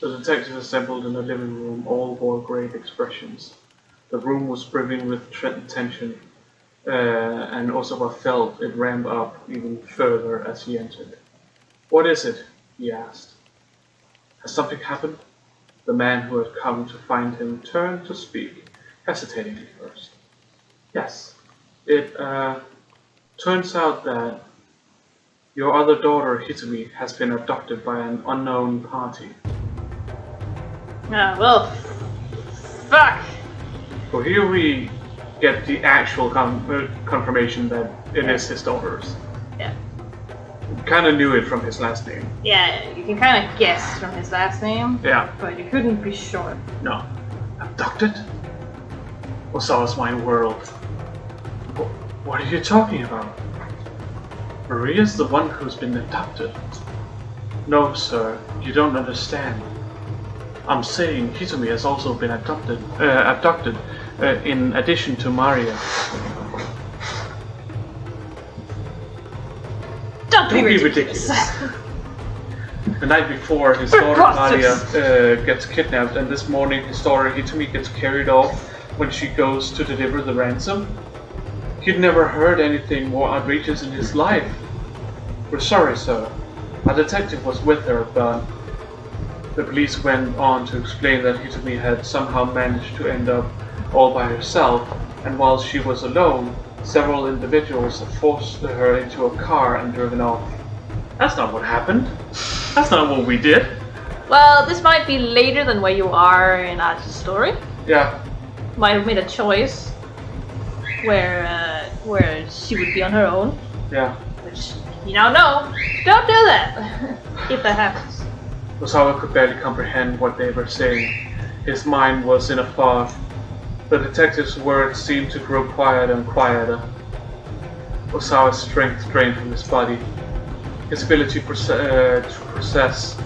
The detectives assembled in the living room all wore grave expressions. The room was brimming with tension, and Osawa felt it ramp up even further as he entered. What is it? He asked. Has something happened? The man who had come to find him turned to speak, hesitating at first. Yes, it turns out that your other daughter, Hitomi, has been abducted by an unknown party. Ah, well, fuck. So here we get the actual confirmation that it is his daughter's. Yeah. Kind of knew it from his last name. Yeah, you can kind of guess from his last name. Yeah. But you couldn't be sure. No. Abducted? Osawa's mind whirled. What are you talking about? Maria's the one who's been abducted. No, sir, you don't understand. I'm saying Hitomi has also been abducted in addition to Maria. Don't be ridiculous. The night before, his daughter Maria gets kidnapped, and this morning his daughter Hitomi gets carried off when she goes to deliver the ransom. He'd never heard anything more outrageous in his life. We're sorry, sir. A detective was with her, but the police went on to explain that Hitomi had somehow managed to end up all by herself, and while she was alone, several individuals had forced her into a car and driven off. That's not what happened. That's not what we did. Well, this might be later than where you are in our story. Yeah. Might have made a choice where she would be on her own. Yeah. Which you now know. Don't do that if that happens. Osawa could barely comprehend what they were saying. His mind was in a fog. The detective's words seemed to grow quieter and quieter. Osawa's strength drained from his body. His ability to process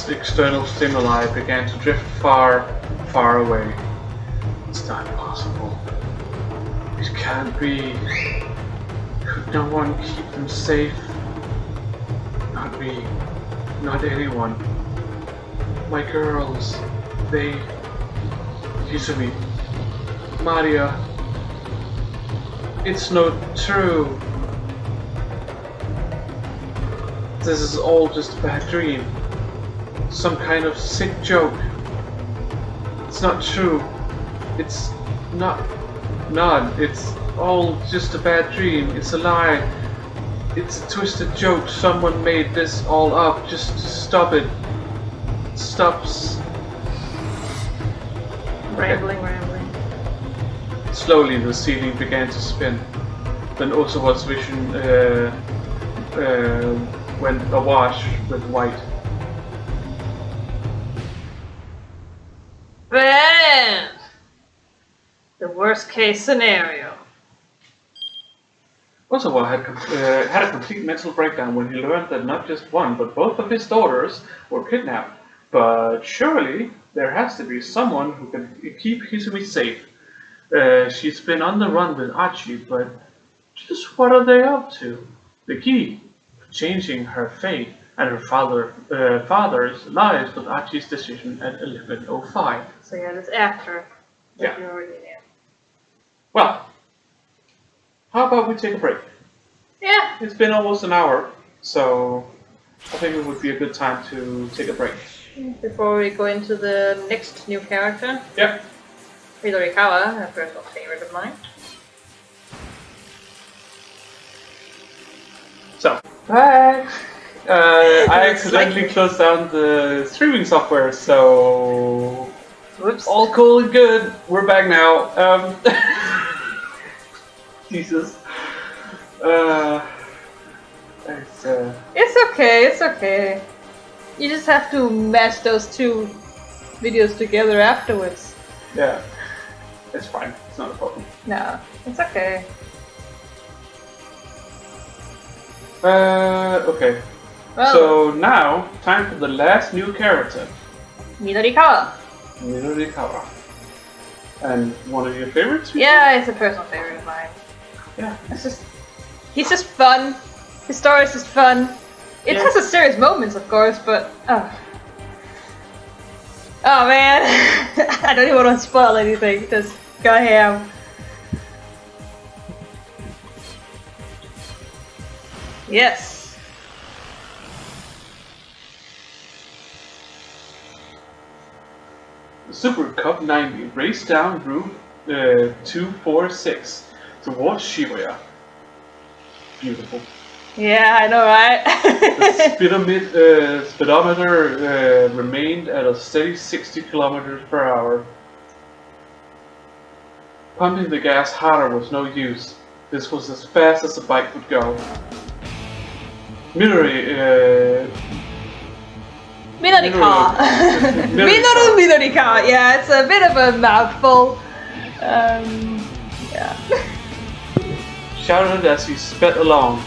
external stimuli began to drift far, far away. It's not possible. It can't be. Could no one keep them safe? Not me. Not anyone. My girls. They... Yuzumi. Maria. It's not true. This is all just a bad dream. Some kind of sick joke. It's not true. It's not. It's all just a bad dream. It's a lie. It's a twisted joke. Someone made this all up. Just stop it. Stop. Rambling. Slowly the ceiling began to spin. Then Osawa's vision went awash with white. Then, the worst case scenario. Osawa had a complete mental breakdown when he learned that not just one, but both of his daughters were kidnapped. But surely there has to be someone who can keep Hizumi safe. She's been on the run with Achi, but just what are they up to? The key to changing her fate and her father's lives was Achi's decision at 11:05. So yeah, that's after. Yeah. You already knew. Well, how about we take a break? Yeah. It's been almost an hour, so I think it would be a good time to take a break. Before we go into the next new character. Yep. Midorikawa, a personal favorite of mine. So, I accidentally closed down the streaming software, so Whoops. all cool and good. We're back now. Jesus. It's okay. You just have to match those two videos together afterwards. Yeah, it's fine. It's not a problem. No, it's okay. Okay. Well, So now, time for the last new character. Midorikawa. Midorikawa. And one of your favorites? Yeah, it's a personal favorite of mine. Yeah. He's just fun. His story is just fun. It Yeah. has its serious moments, of course, but oh man, I don't even want to spoil anything. Just go ham. Yes. The Super Cup 90 raced down Route 246 towards Shibuya. Beautiful. Yeah, I know, right? The speedometer remained at a steady 60 kilometers per hour. Pumping the gas harder was no use. This was as fast as the bike would go. Midorikawa. Midorikawa. Midorikawa. Yeah, it's a bit of a mouthful. Yeah. Shouted as he sped along.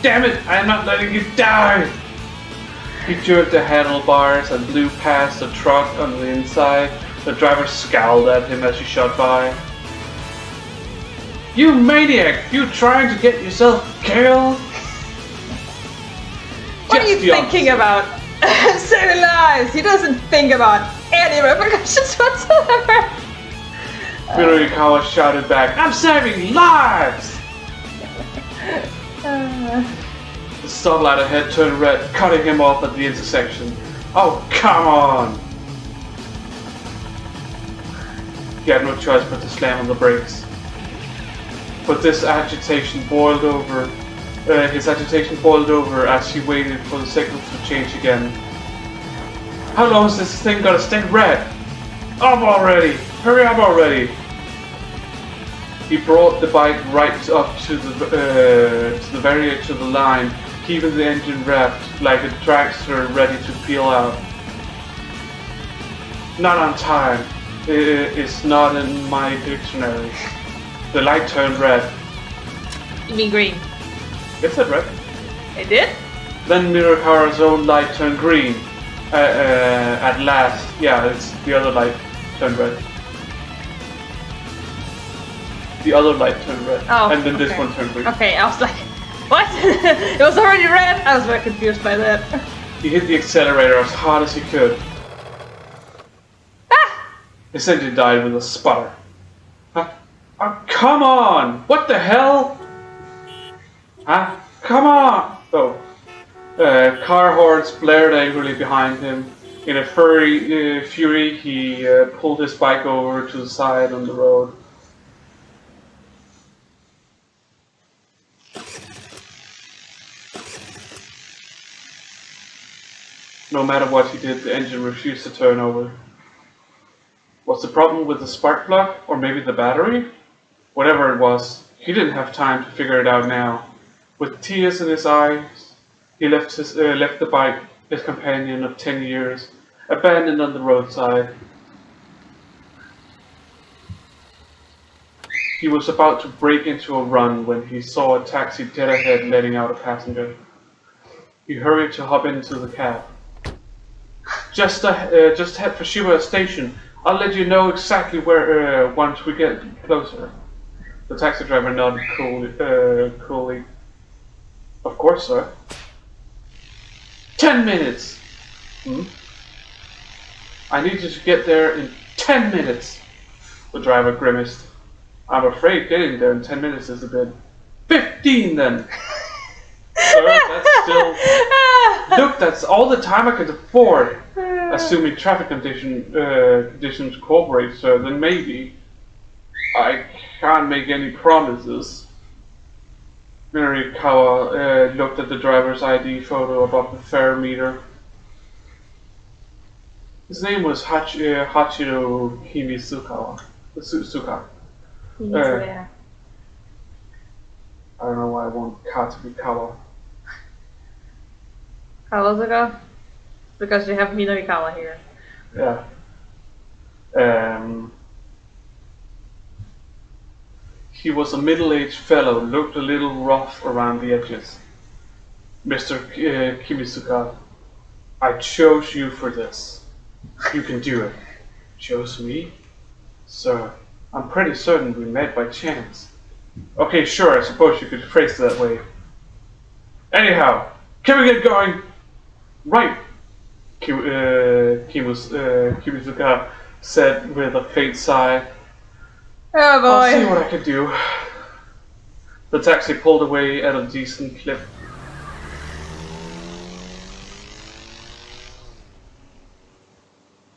Damn it! I am not letting you die! He jerked the handlebars and blew past the truck on the inside. The driver scowled at him as he shot by. You maniac! You trying to get yourself killed? What are you thinking about? Saving lives! He doesn't think about any repercussions whatsoever! Midorikawa shouted back, I'm saving lives! The stoplight ahead turned red, cutting him off at the intersection. Oh, come on! He had no choice but to slam on the brakes. But this agitation boiled over. His agitation boiled over as he waited for the signal to change again. How long is this thing gonna stay red? Up already! Hurry up already! He brought the bike right up to the very edge of the line, keeping the engine revved like a dragster ready to peel out. Not on time. is not in my dictionary. The light turned red. You mean green? It said red. It did? Then Mirakara's own light turned green. At last. Yeah, it's the other light turned red. The other light turned red. Oh, and then this one turned green. Okay, I was like, what? It was already red? I was very confused by that. He hit the accelerator as hard as he could. Ah! Essentially died with a sputter. Huh? Oh, come on! What the hell? Huh? Come on! Oh. Car horns blared angrily behind him. In a fury, he pulled his bike over to the side on the road. No matter what he did, the engine refused to turn over. Was the problem with the spark plug, or maybe the battery? Whatever it was, he didn't have time to figure it out now. With tears in his eyes, he left the bike, his companion of 10 years, abandoned on the roadside. He was about to break into a run when he saw a taxi dead ahead letting out a passenger. He hurried to hop into the cab. Just head for Shibuya Station. I'll let you know exactly where once we get closer. The taxi driver nodded coolly. Of course, sir. 10 minutes! I need you to get there in 10 minutes! The driver grimaced. I'm afraid getting there in 10 minutes is a bit... 15 then! Sir, that's still... Look, that's all the time I can afford! Assuming traffic conditions cooperate, sir, then maybe. I can't make any promises. Mirakara looked at the driver's ID photo above the fare meter. His name was Hachiro Kimisuka. I don't know why I want Ka to be Kawa. Kawazuka? Because you have Minorikawa here. Yeah. He was a middle-aged fellow, looked a little rough around the edges. Mr. Kimisuka, I chose you for this. You can do it. Chose me? Sir, I'm pretty certain we met by chance. Okay, sure, I suppose you could phrase it that way. Anyhow, can we get going? Right, Kimisuka said with a faint sigh. Oh boy. I'll see what I can do. The taxi pulled away at a decent clip.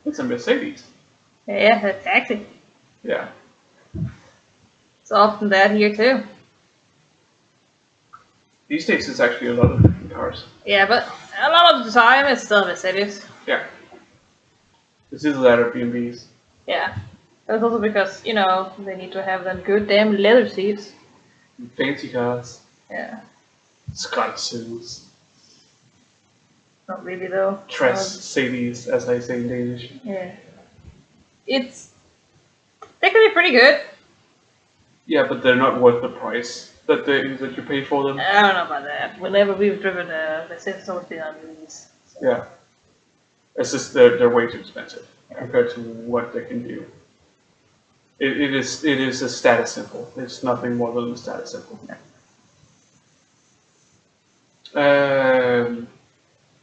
It's a Mercedes. Yeah, a taxi. Yeah. It's often that here too. These days it's actually a lot of different cars. Yeah, but a lot of the time it's still Mercedes. Yeah. It's either that or BMWs. Yeah. That's also because, you know, they need to have them good damn leather seats. Fancy cars. Yeah. Skyscrapers. Not really though. Mercedes, as I say in Danish. Yeah. They can be pretty good. Yeah, but they're not worth the price that you pay for them. I don't know about that. Whenever we've driven Mercedes, it's always been on these. So. Yeah. It's just they're way too expensive compared to what they can do. It is a status symbol. It's nothing more than a status symbol.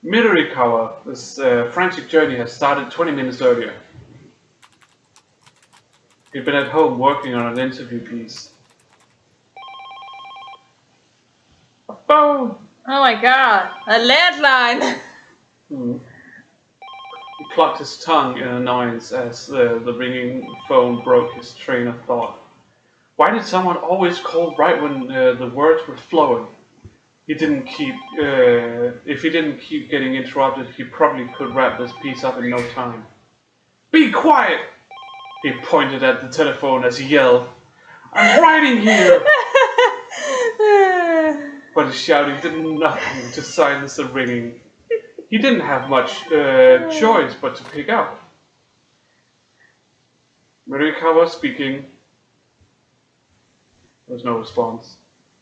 Midorikawa, this frantic journey had started 20 minutes earlier. He'd been at home working on an interview piece. A phone! Oh my god, a landline! He clucked his tongue in annoyance as the ringing phone broke his train of thought. Why did someone always call right when the words were flowing? If he didn't keep getting interrupted, he probably could wrap this piece up in no time. Be quiet! He pointed at the telephone as he yelled, I'm writing here! But his shouting did nothing to silence the ringing. He didn't have much choice but to pick up. Mirikawa speaking. There was no response.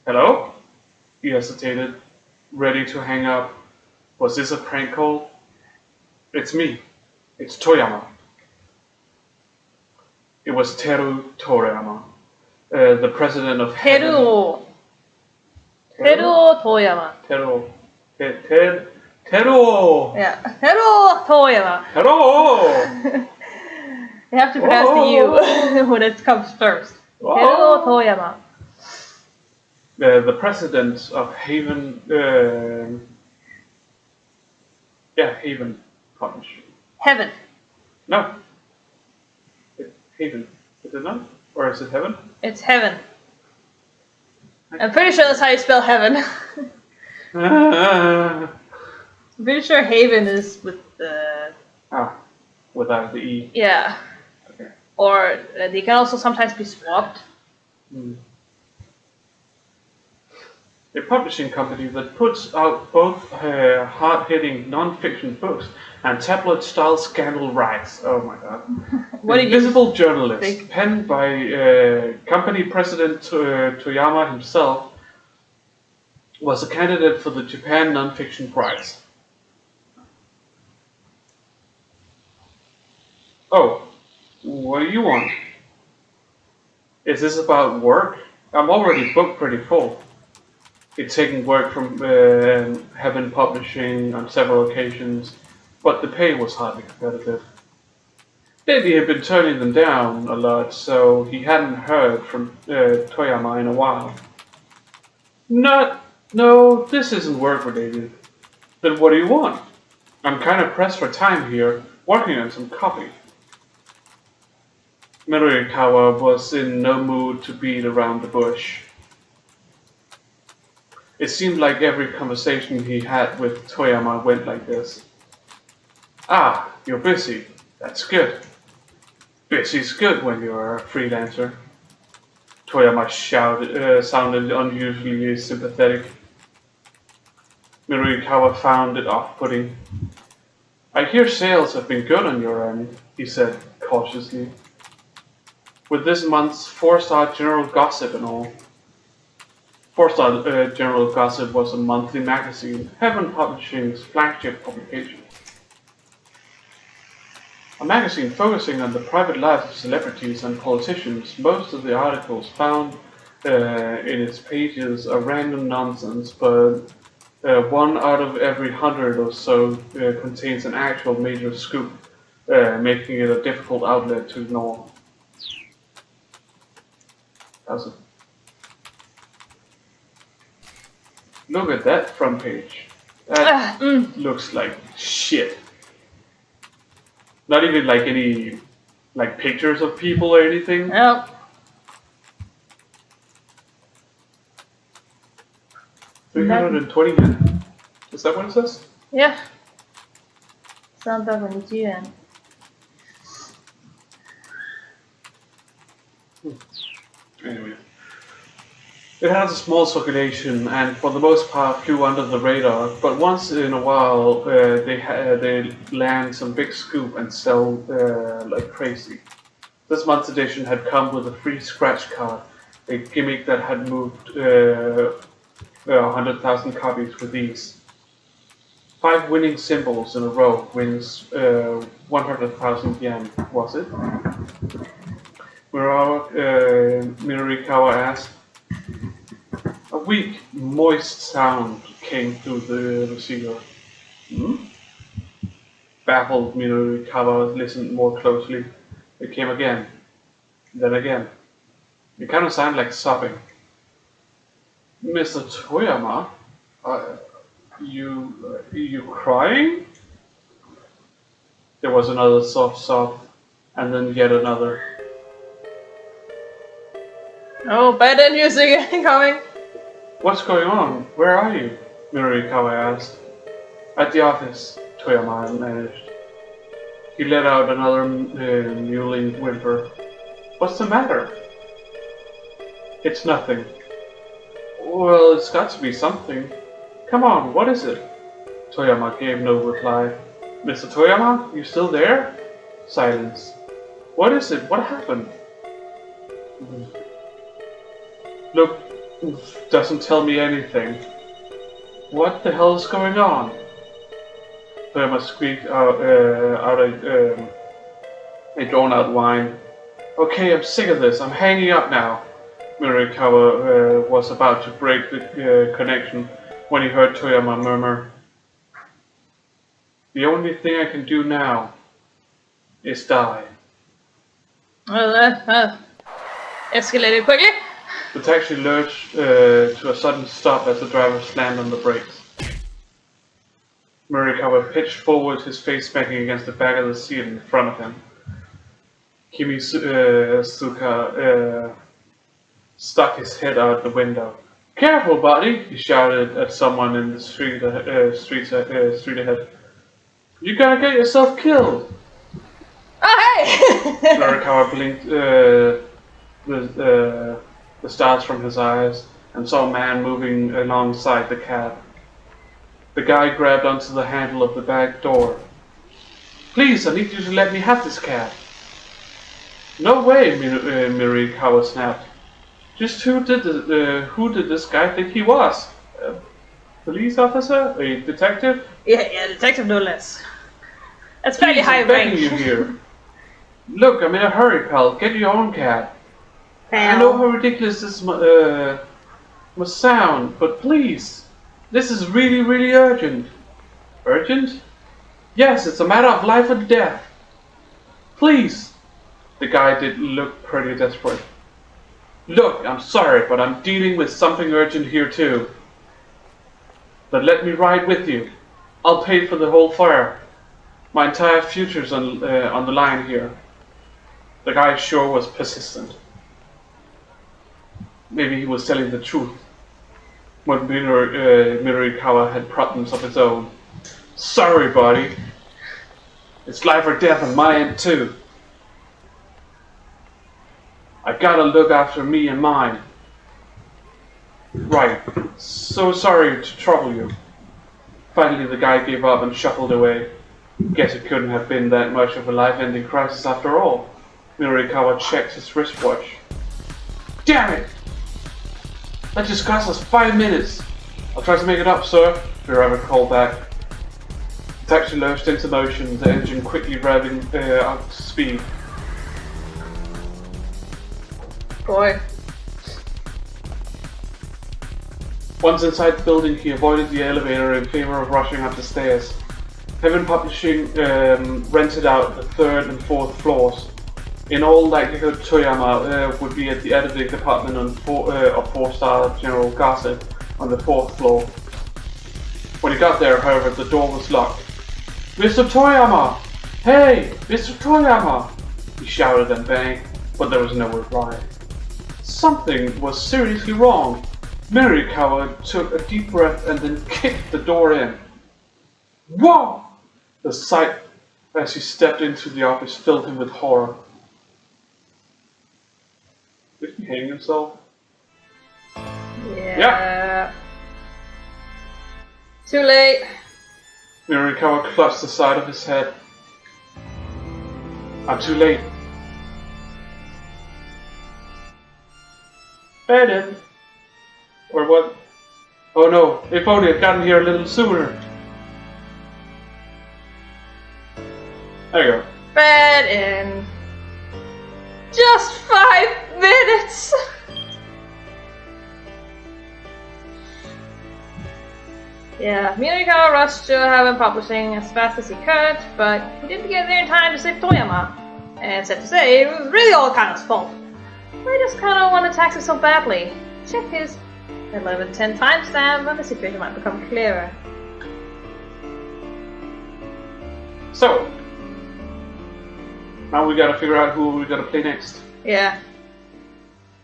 Hello? He hesitated, ready to hang up. Was this a prank call? It's me. It's Toyama. It was Teru Toriyama, the president of Teru Toyama. Teru. Yeah. Teru Toyama. Teru. You have to pronounce the U when it comes first. Teru Toyama. The president of Haven. Haven Publishing. Heaven. No. Haven. Is it not? Or is it Heaven? It's Heaven. I'm pretty sure that's how you spell heaven. I'm pretty sure Haven is with the... Without the E. Yeah. Okay. Or they can also sometimes be swapped. A publishing company that puts out both hard-hitting non-fiction books and tabloid-style scandal writes. Oh my god. What Invisible Journalist, penned by company president Toyama himself, was a candidate for the Japan Non-Fiction Prize. Oh, what do you want? Is this about work? I'm already booked pretty full. It's taken work from Heaven Publishing on several occasions, but the pay was hardly competitive. Maybe he had been turning them down a lot, so he hadn't heard from Toyama in a while. No, this isn't work related. Then what do you want? I'm kind of pressed for time here, working on some copy. Mirikawa was in no mood to beat around the bush. It seemed like every conversation he had with Toyama went like this. You're busy. That's good. Busy's good when you're a freelancer. Toyama sounded unusually sympathetic. Mirikawa found it off-putting. I hear sales have been good on your end, he said cautiously. With this month's 4-Star General Gossip and all. 4-Star General Gossip was a monthly magazine, Heaven Publishing's flagship publication. A magazine focusing on the private lives of celebrities and politicians. Most of the articles found in its pages are random nonsense, but 1 out of every 100 or so contains an actual major scoop, making it a difficult outlet to ignore. How's it? Look at that front page. That looks like shit. Not even like any pictures of people or anything. Nope. $320. Is that what it says? Yeah. 320元. Anyway. It has a small circulation and for the most part flew under the radar, but once in a while they land some big scoop and sell like crazy. This month's edition had come with a free scratch card, a gimmick that had moved 100,000 copies with ease. 5 winning symbols in a row wins 100,000 yen, was it? Mirikawa asked. A weak, moist sound came through the receiver. Baffled, Mirikawa listened more closely. It came again. Then again. It kind of sounded like sobbing. Mr. Toyama? You crying? There was another soft sob, and then yet another. Oh, bad music incoming. What's going on? Where are you? Mirikawa asked. At the office, Toyama managed. He let out another mewling whimper. What's the matter? It's nothing. Well, it's got to be something. Come on, what is it? Toyama gave no reply. Mr. Toyama, you still there? Silence. What is it? What happened? Look, doesn't tell me anything. What the hell is going on? Toyama squeaked out a drawn-out whine. Okay, I'm sick of this. I'm hanging up now. Mirikawa was about to break the connection when he heard Toyama murmur, "The only thing I can do now is die." Escalated quickly. The taxi lurched to a sudden stop as the driver slammed on the brakes. Mirikawa pitched forward, his face smacking against the back of the seat in front of him. Kimisuka stuck his head out the window. "Careful, buddy!" he shouted at someone in the street ahead. "You're gonna get yourself killed!" Oh, hey! Mirikawa blinked the stars from his eyes and saw a man moving alongside the cab. The guy grabbed onto the handle of the back door. "Please, I need you to let me have this cab." "No way," Mirikawa snapped. "Just who did this guy think he was? A police officer? A detective?" Yeah, detective no less. That's fairly high rank. I'm begging you here. Look, I'm in a hurry, pal. Get your own cab. I know how ridiculous this must sound, but please, this is really, really urgent. Urgent? Yes, it's a matter of life or death. Please. The guy did look pretty desperate. "Look, I'm sorry, but I'm dealing with something urgent here too. But let me ride with you. I'll pay for the whole fare. My entire future's on the line here." The guy sure was persistent. Maybe he was telling the truth. When Mirikawa had problems of his own. "Sorry, buddy. It's life or death on my end too. I gotta look after me and mine." "Right. So sorry to trouble you." Finally the guy gave up and shuffled away. Guess it couldn't have been that much of a life-ending crisis after all. Mirikawa checked his wristwatch. "Damn it! That just cost us 5 minutes. I'll try to make it up, sir," the driver called back. The taxi lurched into motion, the engine quickly revving up to speed. Boy. Once inside the building, he avoided the elevator in favor of rushing up the stairs. Heaven Publishing rented out the 3rd and 4th floors. In all likelihood, Toyama would be at the editing department of 4-star General Gossip on the 4th floor. When he got there, however, the door was locked. "Mr. Toyama! Hey, Mr. Toyama!" he shouted and banged, but there was no reply. Something was seriously wrong. Mirikawa took a deep breath and then kicked the door in. Whoa! The sight as he stepped into the office filled him with horror. Did he hang himself? Yeah. Too late. Mirikawa clutched the side of his head. "I'm too late." Bed or what? Oh no, if only I'd gotten here a little sooner. There you go. Bed in. Just 5 minutes! Yeah, Mirikawa rushed to Heaven Publishing as fast as he could, but he didn't get there in time to save Toyama. And sad to say, it was really all Kana's fault. I just kinda want a taxi so badly. Check his 11:10 timestamp and the situation might become clearer. So, now we gotta figure out who we're gonna play next. Yeah.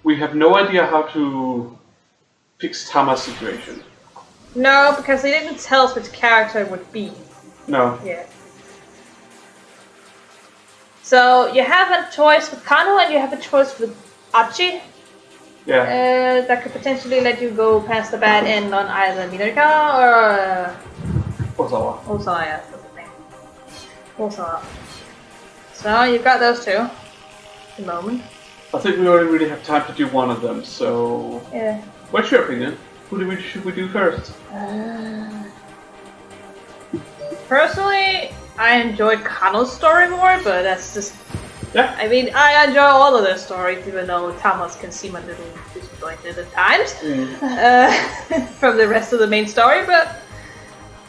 We have no idea how to fix Tama's situation. No, because they didn't tell us which character it would be. No. Yeah. So you have a choice with Kano and you have a choice with Achi. Yeah. That could potentially let you go past the bad end on either Mirikawa or Osawa. Osawa, yeah, that's the thing. Osawa. So you've got those two. the moment. I think we only really have time to do one of them, so... Yeah. What's your opinion? Should we do first? Personally, I enjoyed Kano's story more, but that's just... Yeah. I mean, I enjoy all of their stories, even though Thomas can seem a little disjointed at times from the rest of the main story, but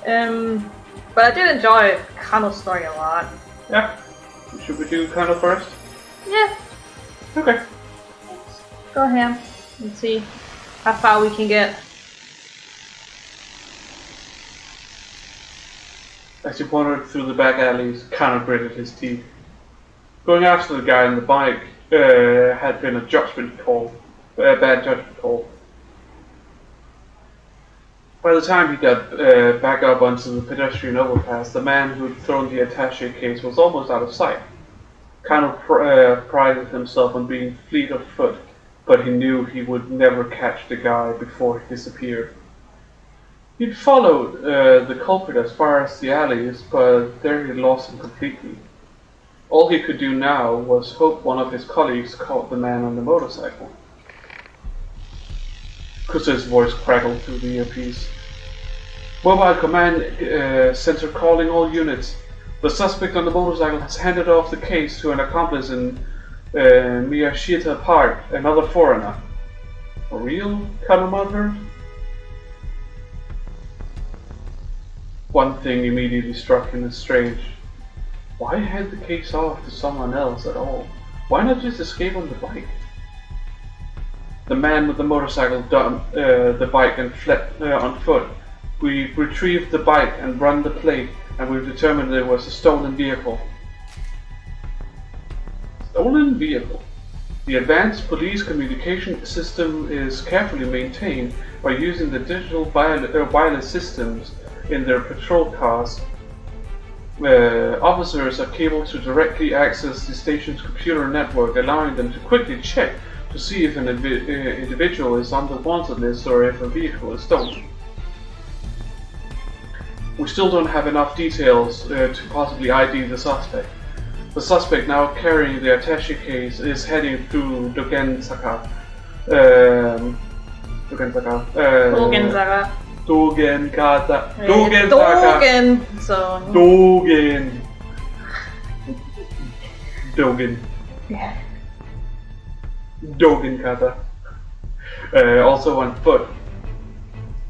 I did enjoy Kano's story a lot. Yeah. Should we do Kano first? Yeah. Okay. Go ahead and see how far we can get. As he wandered through the back alleys, Kano gritted his teeth. Going after the guy on the bike had been a bad judgment call. By the time he got back up onto the pedestrian overpass, the man who had thrown the attaché case was almost out of sight. Kano prided himself on being fleet of foot, but he knew he would never catch the guy before he disappeared. He'd followed the culprit as far as the alleys, but there he lost him completely. All he could do now was hope one of his colleagues caught the man on the motorcycle. Kusa's voice crackled through the earpiece. Mobile Command Center calling all units. The suspect on the motorcycle has handed off the case to an accomplice in Miyashita Park, another foreigner. For real? Kano muttered. One thing immediately struck him as strange. Why hand the case off to someone else at all? Why not just escape on the bike? The man with the motorcycle dumped the bike and fled on foot. We retrieved the bike and run the plate, and we've determined it was a stolen vehicle. Stolen vehicle? The advanced police communication system is carefully maintained by using the digital wireless systems in their patrol cars. Officers are able to directly access the station's computer network, allowing them to quickly check to see if an individual is on the wanted list or if a vehicle is stolen. We still don't have enough details to possibly ID the suspect. The suspect, now carrying the attaché case, is heading through Dogenzaka. Yeah. Dogenkata. Also on foot.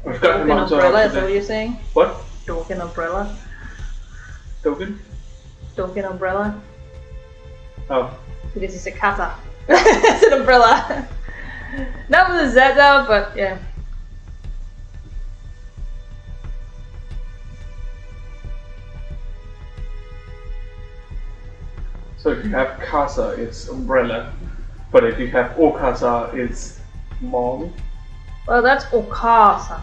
We've got him onto umbrella, is that what you're saying? What? Dogen umbrella? Dogen? Dogen umbrella? Oh. Because he's a kata. It's an umbrella. Not with a Z though, but yeah. So if you have kasa, it's umbrella. But if you have okasa, it's mom. Well, that's okasa.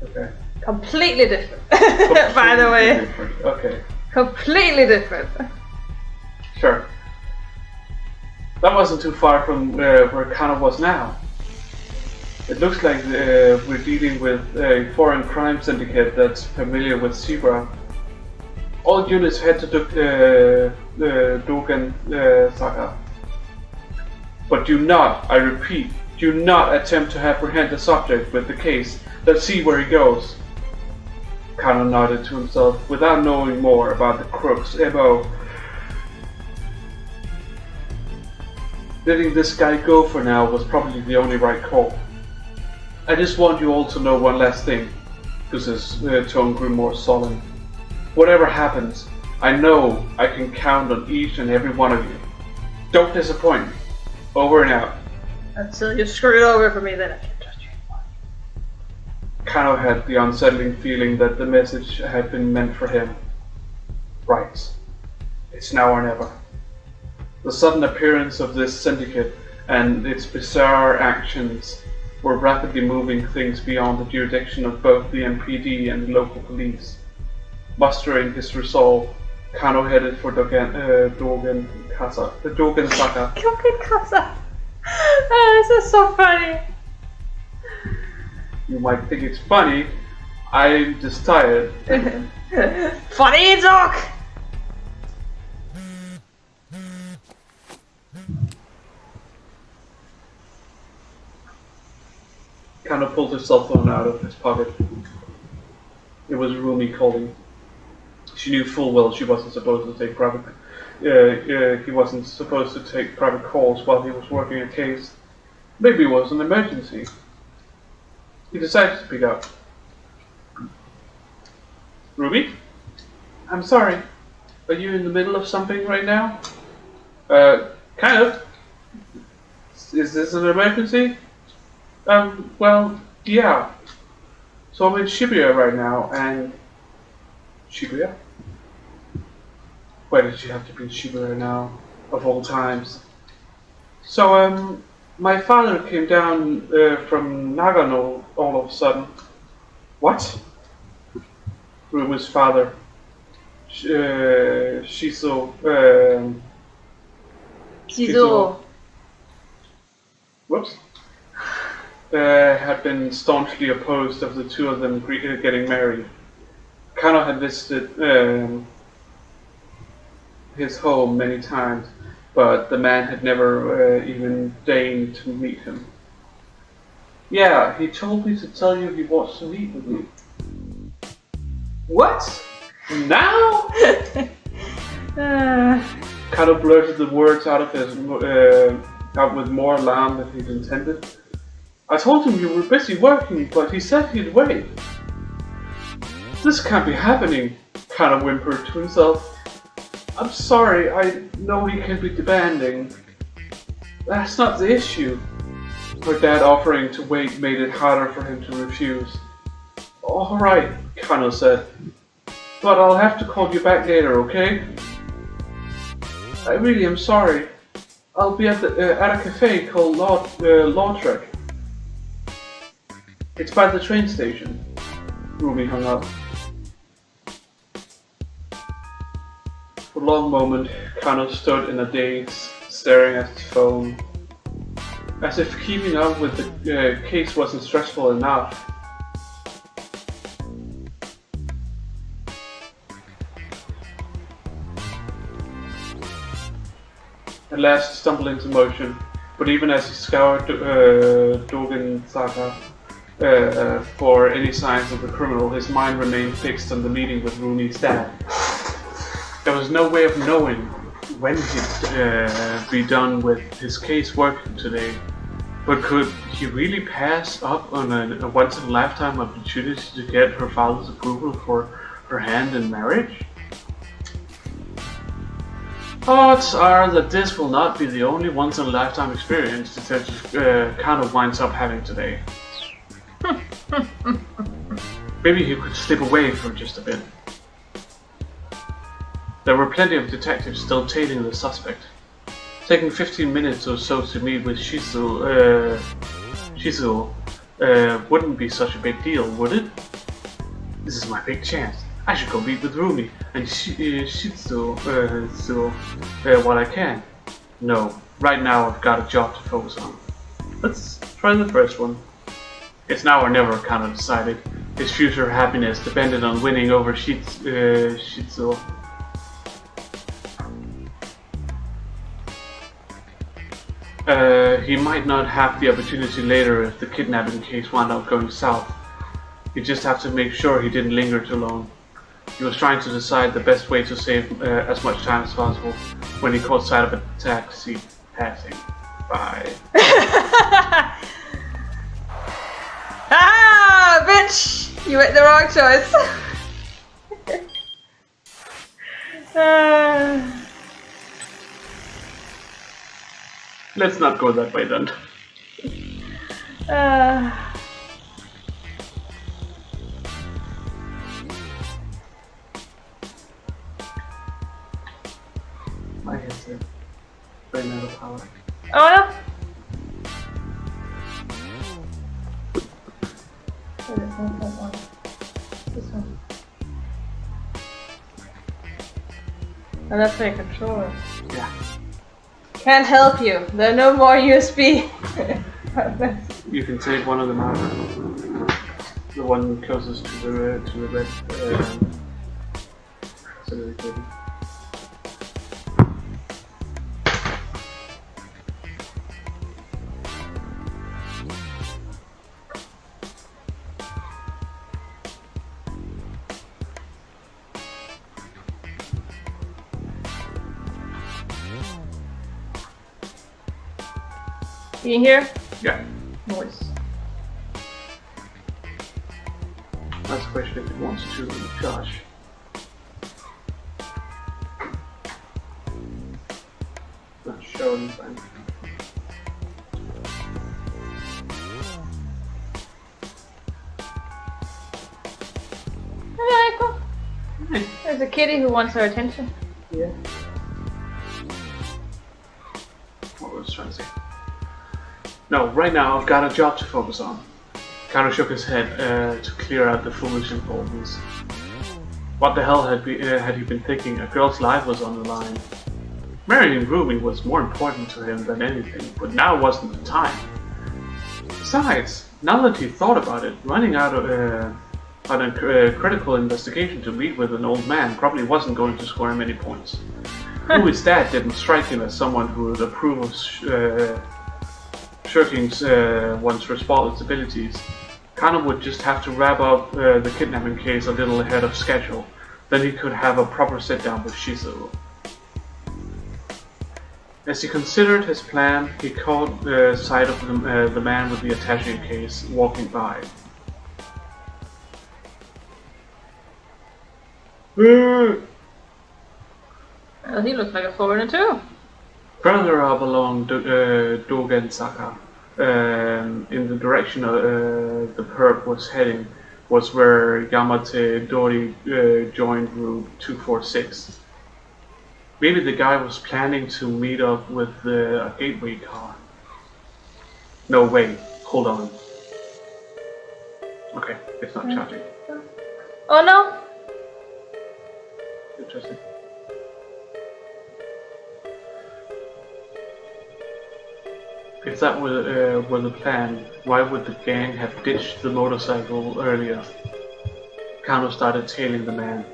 Okay. Completely different. By the way. Different. Okay. Completely different. Sure. That wasn't too far from where Kano was now. It looks like we're dealing with a foreign crime syndicate that's familiar with Zebra. All units head to Dogen Saga. But do not, I repeat, do not attempt to apprehend the subject with the case. Let's see where he goes. Kano nodded to himself without knowing more about the crook's MO. Letting this guy go for now was probably the only right call. I just want you all to know one last thing, because his tone grew more solemn. Whatever happens, I know I can count on each and every one of you. Don't disappoint me. Over and out. Until you screw it over for me, then I can't trust you anymore. Kano had the unsettling feeling that the message had been meant for him. Right. It's now or never. The sudden appearance of this syndicate and its bizarre actions were rapidly moving things beyond the jurisdiction of both the MPD and the local police. Mustering his resolve, Kano headed for Dogen Saka. Dogen Kasa. Oh, this is so funny. You might think it's funny. I'm just tired. Funny talk. kind of pulled his cell phone out of his pocket. It was Rumi calling. She knew full well she wasn't supposed to take private. He wasn't supposed to take private calls while he was working a case. Maybe it was an emergency. He decided to pick up. Ruby? I'm sorry. Are you in the middle of something right now? Kind of. Is this an emergency? Well, yeah. So I'm in Shibuya right now, and... Shibuya? Why did you have to be in Shibuya now, of all times? So, my father came down from Nagano all of a sudden. What? Rumi's father, Shizuo, whoops, had been staunchly opposed of the two of them getting married. Kano had visited his home many times, but the man had never even deigned to meet him. Yeah, he told me to tell you he wants to meet with you. What? Now? Kano blurted the words out with more alarm than he'd intended. I told him you were busy working, but he said he'd wait. This can't be happening, Kano whimpered to himself. I'm sorry, I know he can be demanding. That's not the issue. Her dad offering to wait made it harder for him to refuse. Alright, Kano said. But I'll have to call you back later, okay? I really am sorry. I'll be at a cafe called Lautrec. It's by the train station. Rumi hung up. For a long moment, Kano stood in a daze, staring at his phone. As if keeping up with the case wasn't stressful enough. At last he stumbled into motion, but even as he scoured Dogen Saga for any signs of the criminal, his mind remained fixed on the meeting with Rumi's dad. There was no way of knowing when he'd be done with his case work today, but could he really pass up on a once-in-a-lifetime opportunity to get her father's approval for her hand in marriage? Odds are that this will not be the only once-in-a-lifetime experience Detective Kano winds up having today. Maybe he could slip away for just a bit. There were plenty of detectives still tailing the suspect. Taking 15 minutes or so to meet with Shizuo wouldn't be such a big deal, would it? This is my big chance. I should go meet with Rumi and Shizuo while I can. No, right now I've got a job to focus on. Let's try the first one. It's now or never, Kano decided. His future happiness depended on winning over Shizuo. He might not have the opportunity later if the kidnapping case wound up going south. He'd just have to make sure he didn't linger too long. He was trying to decide the best way to save as much time as possible when he caught sight of a taxi passing by. Ah, bitch! You made the wrong choice. Let's not go that way then. My headset ran out of power. Oh no! This one. Oh, that's my controller. Yeah. Can't help you. There are no more USB. You can take one of them out. The one closest to the red auxiliary cable. Can you hear? Yeah. Noise. That's a question if he wants to charge. Not showing anything. Hey, Michael. There's a kitty who wants our attention. Yeah. What was I trying to say? No, right now I've got a job to focus on. Kano shook his head to clear out the foolish importance. What the hell had he been thinking? A girl's life was on the line. Marrying Ruby was more important to him than anything, but now wasn't the time. Besides, now that he thought about it, running out on a critical investigation to meet with an old man probably wasn't going to score him any points. Ruby's dad didn't strike him as someone who would approve of shirking one's responsibilities. Kano would just have to wrap up the kidnapping case a little ahead of schedule. Then he could have a proper sit-down with Shizu. As he considered his plan, he caught sight of the man with the attaché case walking by. Well, he looked like a foreigner too. Further up along Dogensaka, in the direction the perp was heading, was where Yamate Dori joined Route 246. Maybe the guy was planning to meet up with a gateway car. No, wait, hold on. Okay, it's not charging. Oh no! Interesting. If that were the plan, why would the gang have ditched the motorcycle earlier? Kano started tailing the man,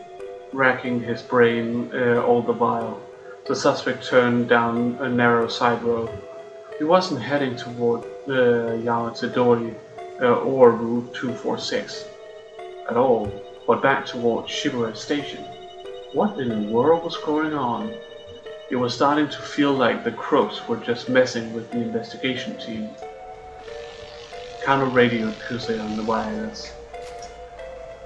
racking his brain all the while. The suspect turned down a narrow side road. He wasn't heading toward Yamate Dori or Route 246 at all, but back toward Shibuya Station. What in the world was going on? It was starting to feel like the crooks were just messing with the investigation team. Kano radioed Kusei on the wireless.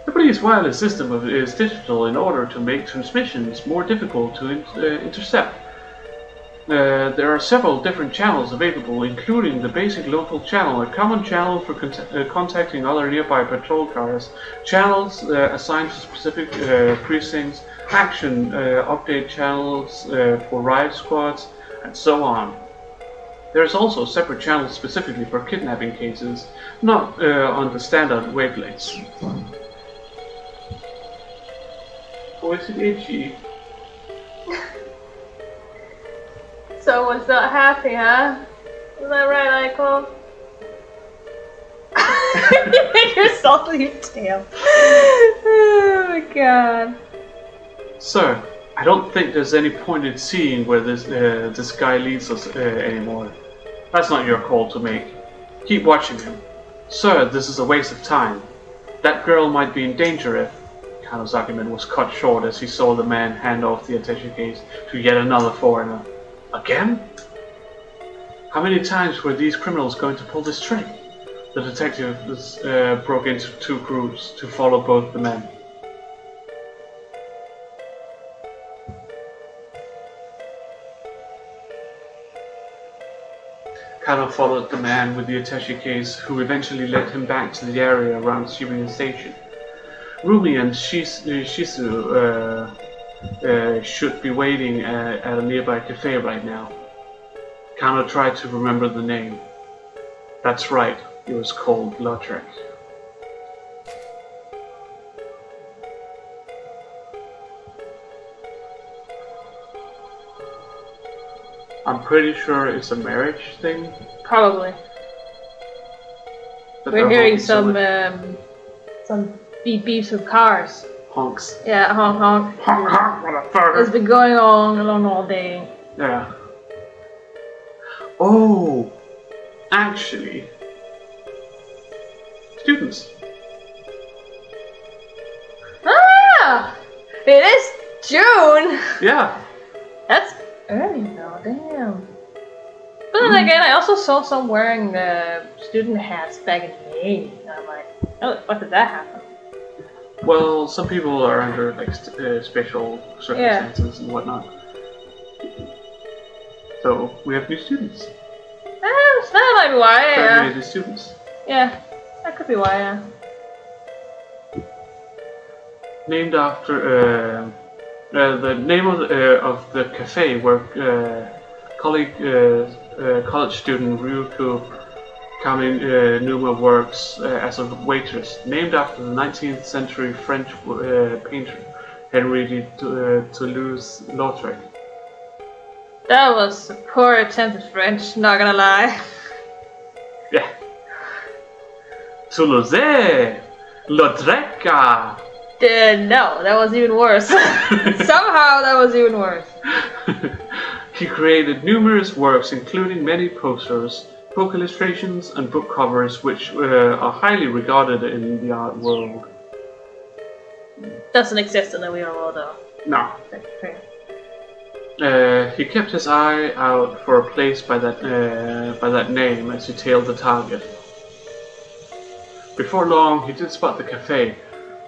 The police wireless system is digital in order to make transmissions more difficult to intercept. There are several different channels available, including the basic local channel, a common channel for contacting other nearby patrol cars, channels assigned to specific precincts, action update channels for riot squads, and so on. There's also separate channels specifically for kidnapping cases, not on the standard wavelengths. Oh, is it itchy? Someone's not happy, huh? Is that right, Michael? You make yourself leave your tail. Oh my god. Sir, I don't think there's any point in seeing where this guy leads us anymore. That's not your call to make. Keep watching him. Sir, this is a waste of time. That girl might be in danger if... Kano's argument was cut short as he saw the man hand off the attaché case to yet another foreigner. Again? How many times were these criminals going to pull this trick? The detective broke into two groups to follow both the men. Kano followed the man with the attaché case, who eventually led him back to the area around Shibuya Station. Rumi and Shizu should be waiting at a nearby cafe right now. Kano tried to remember the name. That's right, it was called Lautrec. I'm pretty sure it's a marriage thing. Probably. But we're hearing some beep beeps of cars. Honks. Yeah, honk honk. Honk honk, motherfucker. It's been going on along all day. Yeah. Oh, actually, students. Ah, it is June. Yeah. That's early though. damn. But then again, I also saw some wearing student hats back in the 80s. And I'm like, oh, what did that happen? Well, some people are under like special circumstances and whatnot. So we have new students. That might be why. Graduated students. Yeah, that could be why. Yeah. Named after the name of the cafe where college student Ryuko Kaminuma works as a waitress, named after the 19th century French painter Henri de Toulouse-Lautrec. That was a poor attempt at French, not gonna lie. Yeah. Toulouse-Lautrec. No, that was even worse. Somehow that was even worse. He created numerous works, including many posters, book illustrations, and book covers, which are highly regarded in the art world. Doesn't exist in the real world, though. No. He kept his eye out for a place by that name as he tailed the target. Before long, he did spot the cafe.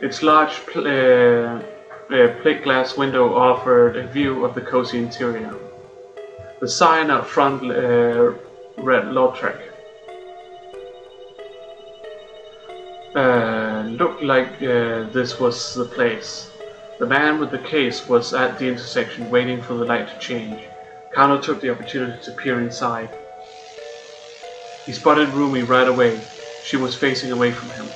Its large plate glass window offered a view of the cozy interior. The sign out front read Lautrec. Looked like this was the place. The man with the case was at the intersection waiting for the light to change. Kano took the opportunity to peer inside. He spotted Rumi right away. She was facing away from him.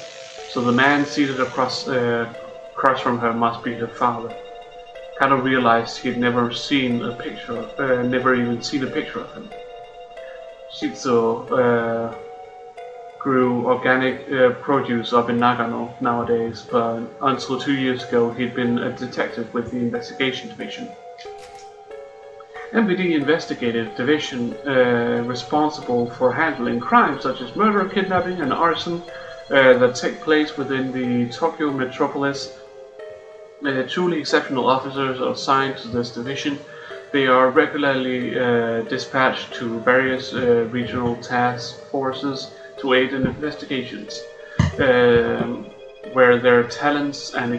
So the man seated across from her must be her father. Kano realized he'd never even seen a picture of him. Shizuo grew organic produce up in Nagano nowadays, but until 2 years ago he'd been a detective with the investigation division. MPD investigative division responsible for handling crimes such as murder, kidnapping, and arson that take place within the Tokyo metropolis. Truly exceptional officers are assigned to this division. They are regularly dispatched to various regional task forces to aid in investigations, where their talents and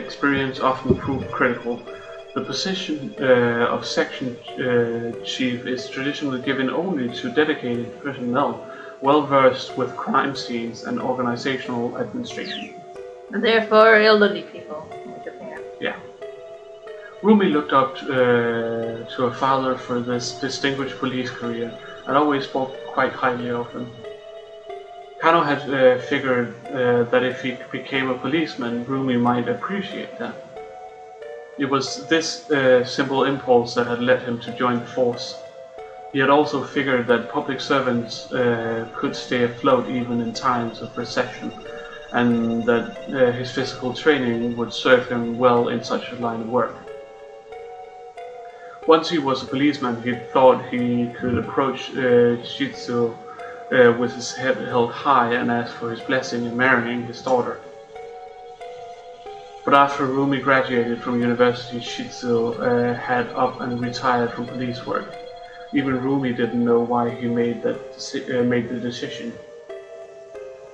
experience often prove critical. The position of section chief is traditionally given only to dedicated personnel well versed with crime scenes and organizational administration. And therefore elderly people. Yeah. Rumi looked up to her father for this distinguished police career and always spoke quite highly of him. Kano had figured that if he became a policeman, Rumi might appreciate that. It was this simple impulse that had led him to join the force. He had also figured that public servants could stay afloat even in times of recession, and that his physical training would serve him well in such a line of work. Once he was a policeman, he thought he could approach Shizuo with his head held high and ask for his blessing in marrying his daughter. But after Rumi graduated from university, Shizuo had up and retired from police work. Even Rumi didn't know why he made the decision.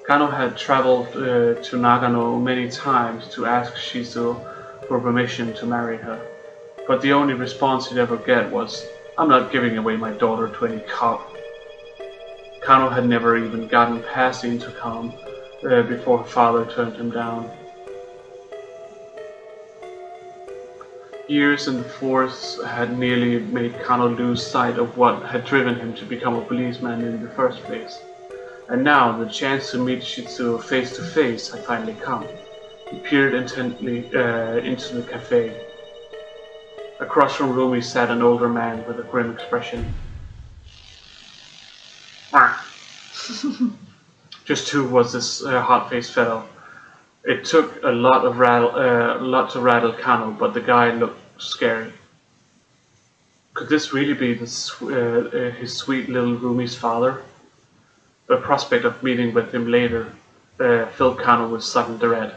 Kano had traveled to Nagano many times to ask Shizuo for permission to marry her, but the only response he'd ever get was, "I'm not giving away my daughter to any cop." Kano had never even gotten past the intercom before her father turned him down. Years in the force had nearly made Kano lose sight of what had driven him to become a policeman in the first place. And now the chance to meet Shizuo face to face had finally come. He peered intently into the cafe. Across from Rumi sat an older man with a grim expression. Just who was this hot-faced fellow? It took a lot to rattle Kano, but the guy looked scary. Could this really be his sweet little Rumi's father? The prospect of meeting with him later filled Kano with sudden dread.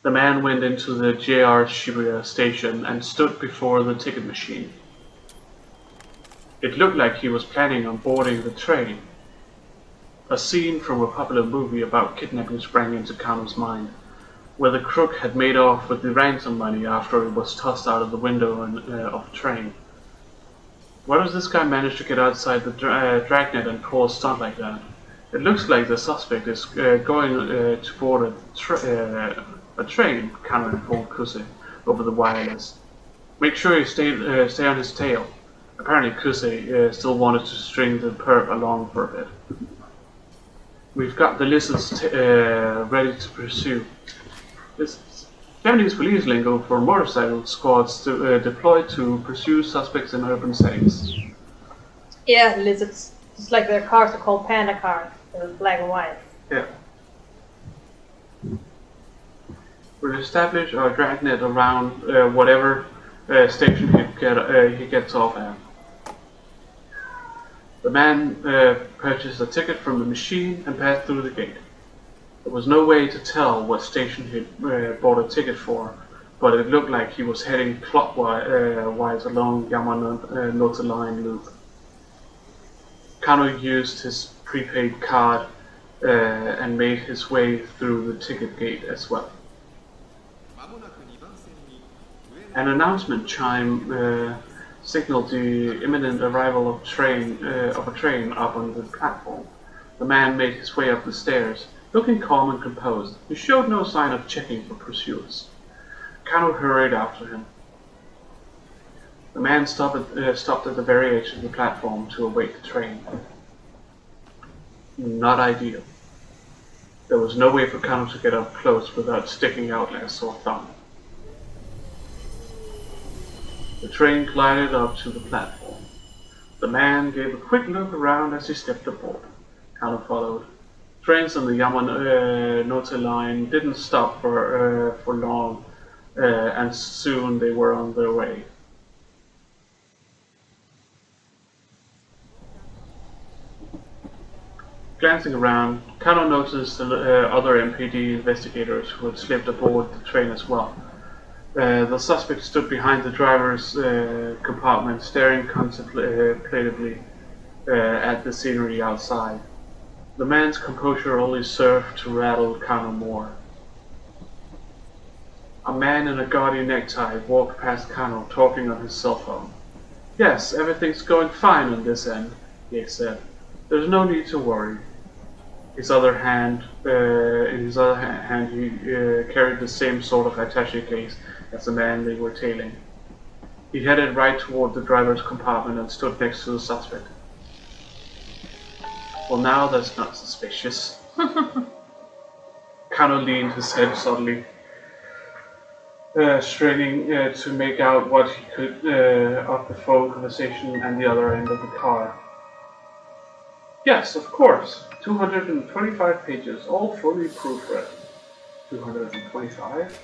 The man went into the JR Shibuya station and stood before the ticket machine. It looked like he was planning on boarding the train. A scene from a popular movie about kidnapping sprang into Kano's mind, where the crook had made off with the ransom money after it was tossed out of the window of a train. Why does this guy manage to get outside the dragnet and pull a stunt like that? It looks like the suspect is going to board a train, Kano informed Kuse over the wireless. Make sure you stay on his tail. Apparently Kuse still wanted to string the perp along for a bit. We've got the lizards ready to pursue. This Japanese police lingo for motorcycle squads deployed to pursue suspects in urban settings. Yeah, lizards. It's like their cars are called panda cars. They're black and white. Yeah. We'll establish our dragnet around whatever station he gets off at. The man purchased a ticket from the machine and passed through the gate. There was no way to tell what station he bought a ticket for, but it looked like he was heading clockwise along Yamanote Line loop. Kano used his prepaid card and made his way through the ticket gate as well. An announcement chime signaled the imminent arrival of a train up on the platform. The man made his way up the stairs, looking calm and composed. He showed no sign of checking for pursuers. Kano hurried after him. The man stopped at the very edge of the platform to await the train. Not ideal. There was no way for Kano to get up close without sticking out like a sore thumb. The train glided up to the platform. The man gave a quick look around as he stepped aboard. Kano followed. Trains on the Yamanote line didn't stop for long, and soon they were on their way. Glancing around, Kano noticed the other MPD investigators who had slipped aboard the train as well. The suspect stood behind the driver's compartment, staring contemplatively at the scenery outside. The man's composure only served to rattle Kano more. A man in a gaudy necktie walked past Kano, talking on his cell phone. "Yes, everything's going fine on this end," he said. "There's no need to worry." In his other hand, he carried the same sort of attaché case as the man they were tailing. He headed right toward the driver's compartment and stood next to the suspect. Well, now that's not suspicious. Kano leaned his head subtly, straining to make out what he could of the phone conversation and the other end of the car. "Yes, of course. 225 pages, all fully proofread." 225?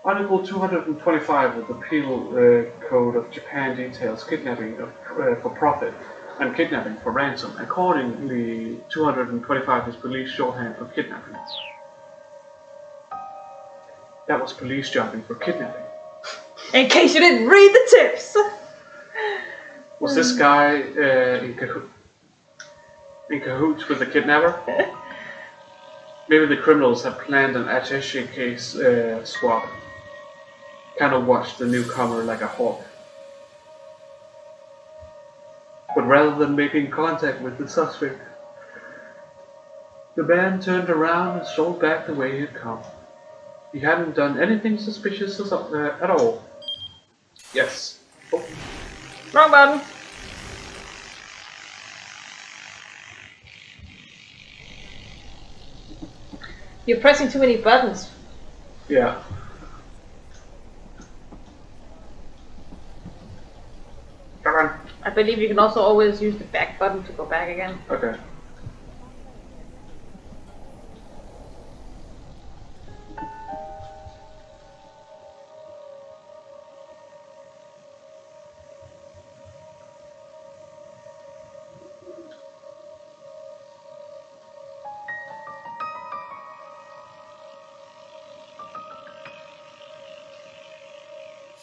Article 225 of the Penal Code of Japan details kidnapping for profit and kidnapping for ransom. Accordingly, 225 is police shorthand for kidnapping. That was police jargon for kidnapping. In case you didn't read the tips! Was this guy in cahoots with the kidnapper? Maybe the criminals had planned an attaché case swap. Kano watched the newcomer like a hawk. But rather than making contact with the suspect, the man turned around and strolled back the way he had come. He hadn't done anything suspicious at all. Yes. Oh. Wrong button. You're pressing too many buttons. Yeah. Come on. I believe you can also always use the back button to go back again. Okay.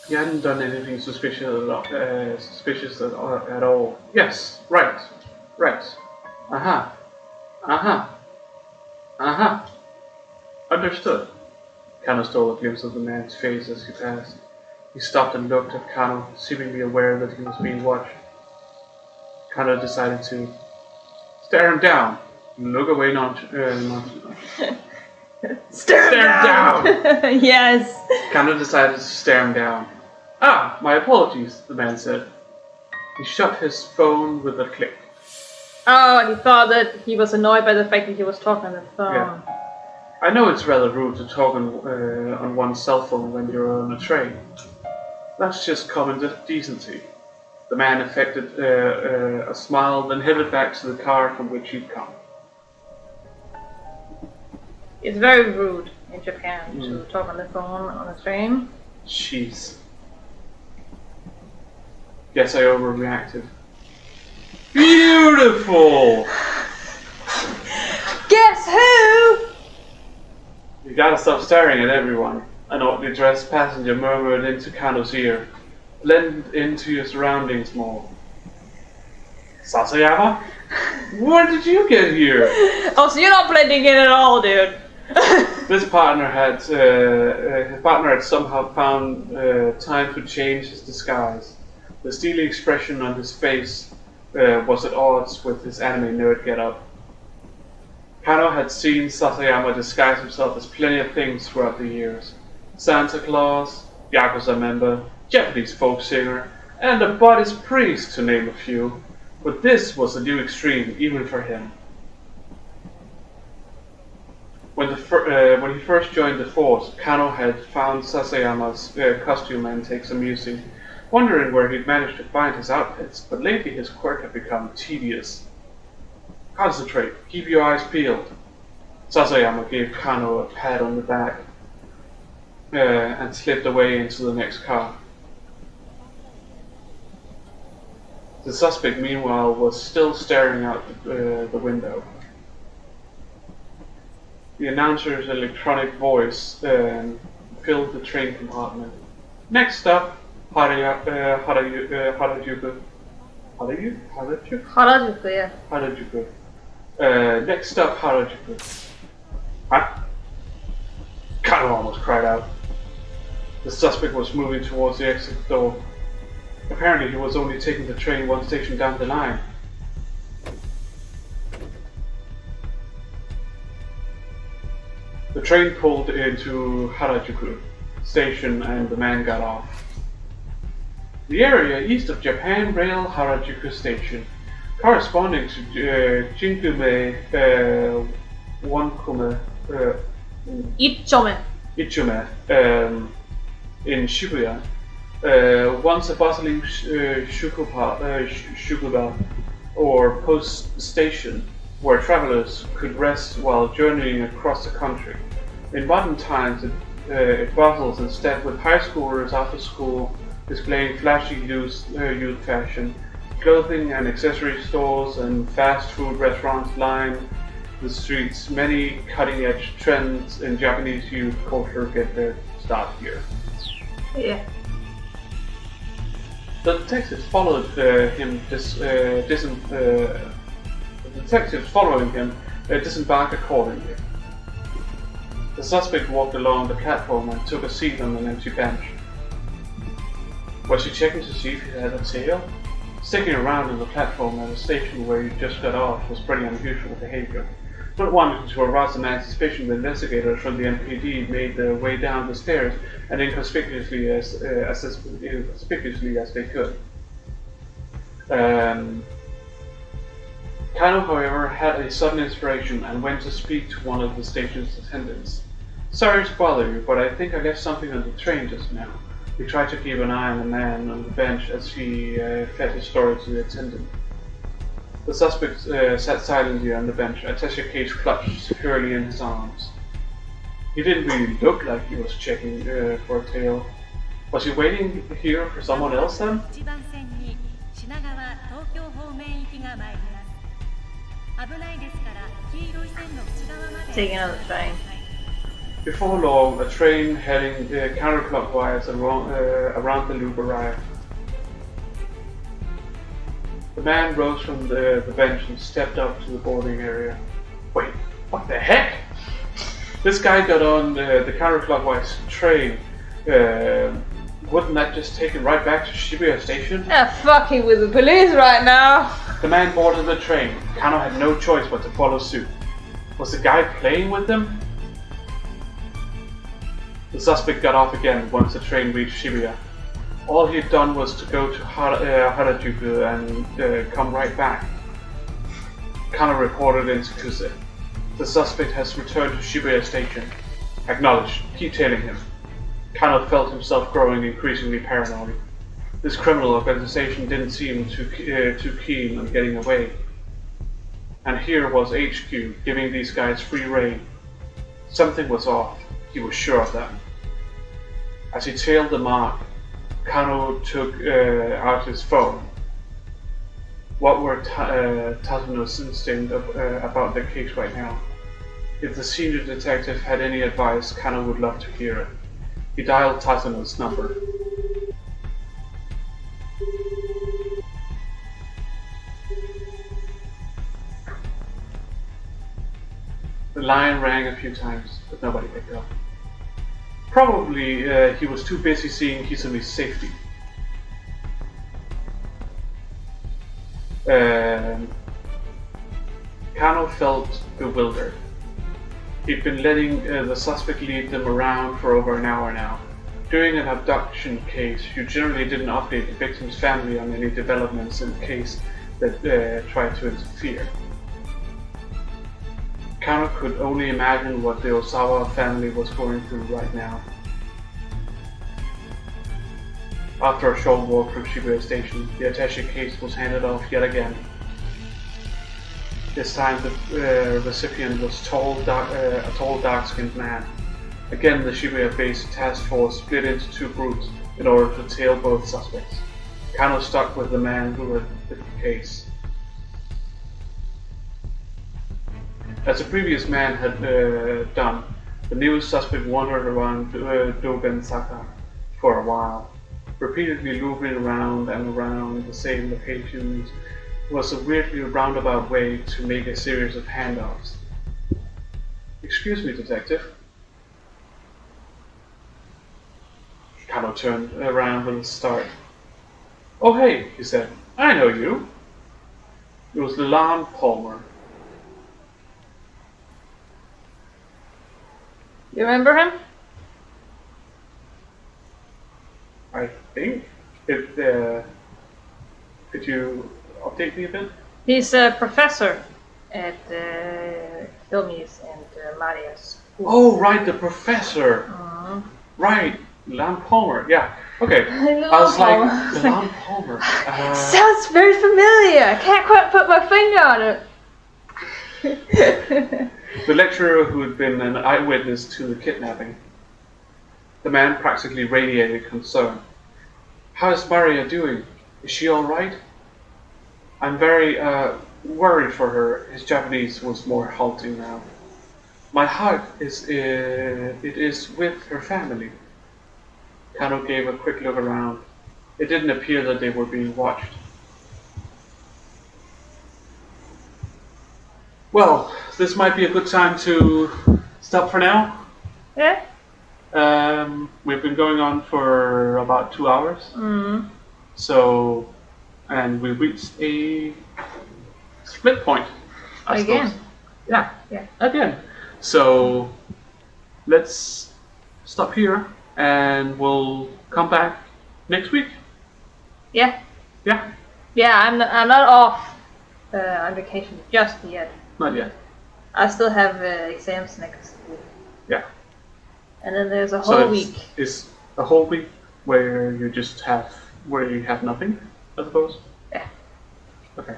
He hadn't done anything suspicious at all. Yes, right, right. Uh-huh, uh-huh, uh-huh. Understood. Kano stole a glimpse of the man's face as he passed. He stopped and looked at Kano, seemingly aware that he was being watched. Kano decided to stare him down. Look away, Stare him down! Yes. Kano decided to stare him down. Ah, my apologies, the man said. He shut his phone with a click. Oh, he thought that he was annoyed by the fact that he was talking on the phone. Yeah. I know it's rather rude to talk on one's cell phone when you're on a train. That's just common decency. The man affected a smile, then headed back to the car from which he'd come. It's very rude in Japan to talk on the phone on a train. Jeez. Guess I overreacted. Beautiful! Guess who? You gotta stop staring at everyone. An oddly dressed passenger murmured into Kano's ear. Blend into your surroundings more. Sasayama? Where did you get here? Oh, so you're not blending in at all, dude. His partner had somehow found time to change his disguise. The steely expression on his face was at odds with his anime nerd getup. Kano had seen Sasayama disguise himself as plenty of things throughout the years. Santa Claus, Yakuza member, Japanese folk singer, and a Buddhist priest, to name a few. But this was a new extreme, even for him. When he first joined the force, Kano had found Sasayama's costume antics amusing, wondering where he'd managed to find his outfits, but lately his quirk had become tedious. Concentrate, keep your eyes peeled. Sasayama gave Kano a pat on the back and slipped away into the next car. The suspect, meanwhile, was still staring out the window. The announcer's electronic voice filled the train compartment. Next up, Harajuku. Harajuku, yeah. Harajuku. Next up, Harajuku. Huh? Kano almost cried out. The suspect was moving towards the exit door. Apparently he was only taking the train one station down the line. The train pulled into Harajuku station and the man got off. The area east of Japan Rail Harajuku Station, corresponding to Jinkume Wonkume Ichome in Shibuya, once a bustling shukuba or post station where travelers could rest while journeying across the country. In modern times, it bustles instead with high schoolers after school displaying flashy youth fashion, clothing and accessory stores and fast food restaurants line the streets. Many cutting-edge trends in Japanese youth culture get their start here. Yeah. The detectives followed him. The detectives following him disembarked accordingly. The suspect walked along the platform and took a seat on an empty bench. Was he checking to see if he had a tail? Sticking around on the platform at a station where you just got off was pretty unusual behavior. Not wanting to arouse the man's suspicion, the investigators from the NPD made their way down the stairs and inconspicuously as they could. Kano, however, had a sudden inspiration and went to speak to one of the station's attendants. Sorry to bother you, but I think I left something on the train just now. He tried to keep an eye on the man on the bench as he fed his story to the attendant. The suspect sat silently on the bench, attaché case clutched securely in his arms. He didn't really look like he was checking for a tail. Was he waiting here for someone else then? Taking another train. Before long, a train heading counterclockwise around the loop arrived. The man rose from the bench and stepped up to the boarding area. Wait, what the heck? This guy got on the counterclockwise train. Wouldn't that just take him right back to Shibuya Station? Yeah, fucking with the police right now. The man boarded the train. Kano had no choice but to follow suit. Was the guy playing with them? The suspect got off again once the train reached Shibuya. All he had done was to go to Harajuku and come right back. Kano reported in Tsukuse. The suspect has returned to Shibuya Station. Acknowledged. Keep tailing him. Kano felt himself growing increasingly paranoid. This criminal organization didn't seem too keen on getting away. And here was HQ giving these guys free rein. Something was off. He was sure of that. As he tailed the mark, Kano took out his phone. What were Tasuno's instincts about the case right now? If the senior detective had any advice, Kano would love to hear it. He dialed Tasuno's number. The line rang a few times, but nobody picked up. Probably he was too busy seeing Hizumi's safety. Kano felt bewildered. He'd been letting the suspect lead them around for over an hour now. During an abduction case, you generally didn't update the victim's family on any developments in the case that tried to interfere. Kano could only imagine what the Osawa family was going through right now. After a short walk from Shibuya Station, the attaché case was handed off yet again. This time the recipient was a tall dark-skinned man. Again, the Shibuya-based task force split into two groups in order to tail both suspects. Kano stuck with the man who had the case. As the previous man had done, the newest suspect wandered around Dogensaka for a while. Repeatedly looping around and around the same locations was a weirdly roundabout way to make a series of handoffs. Excuse me, detective. Kano turned around with a start. Oh hey, he said. I know you. It was Leland Palmer. You remember him? I think. Could you update me a bit? He's a professor at Hilmi's and Maria's school. Oh, right, the professor. Right, Leland Palmer. Yeah. Okay. I was like, Leland Palmer. Sounds very familiar. I can't quite put my finger on it. The lecturer who had been an eyewitness to the kidnapping. The man practically radiated concern. How is Maria doing? Is she alright? I'm very worried for her. His Japanese was more halting now. My heart is with her family. Kano gave a quick look around. It didn't appear that they were being watched. Well, this might be a good time to stop for now. Yeah. We've been going on for about 2 hours. So, and we reached a split point. Again. Yeah. Again. So, let's stop here and we'll come back next week. Yeah. Yeah. Yeah, I'm not off on vacation just yet. Not yet. I still have exams next week. Yeah. And then there's a whole week. Is a whole week where you have nothing, I suppose? Yeah. Okay.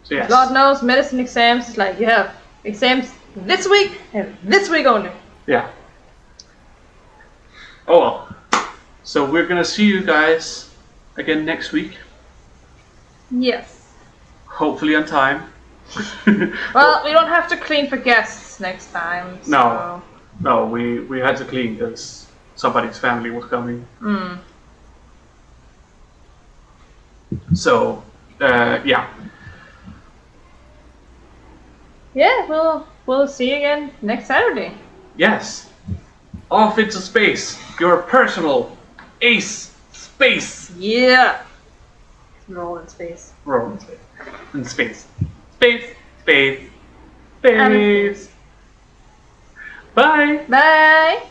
So yes. God knows medicine exams is like you have exams this week and this week only. Yeah. Oh well. So we're gonna see you guys again next week. Yes. Hopefully on time. Well, we don't have to clean for guests next time. So. No, we had to clean because somebody's family was coming. So, yeah. Yeah, we'll see you again next Saturday. Yes. Off into space. Your personal ace space. Yeah. We're all in space. We're all in space. In space. Space. Space. Space. Bye. Bye.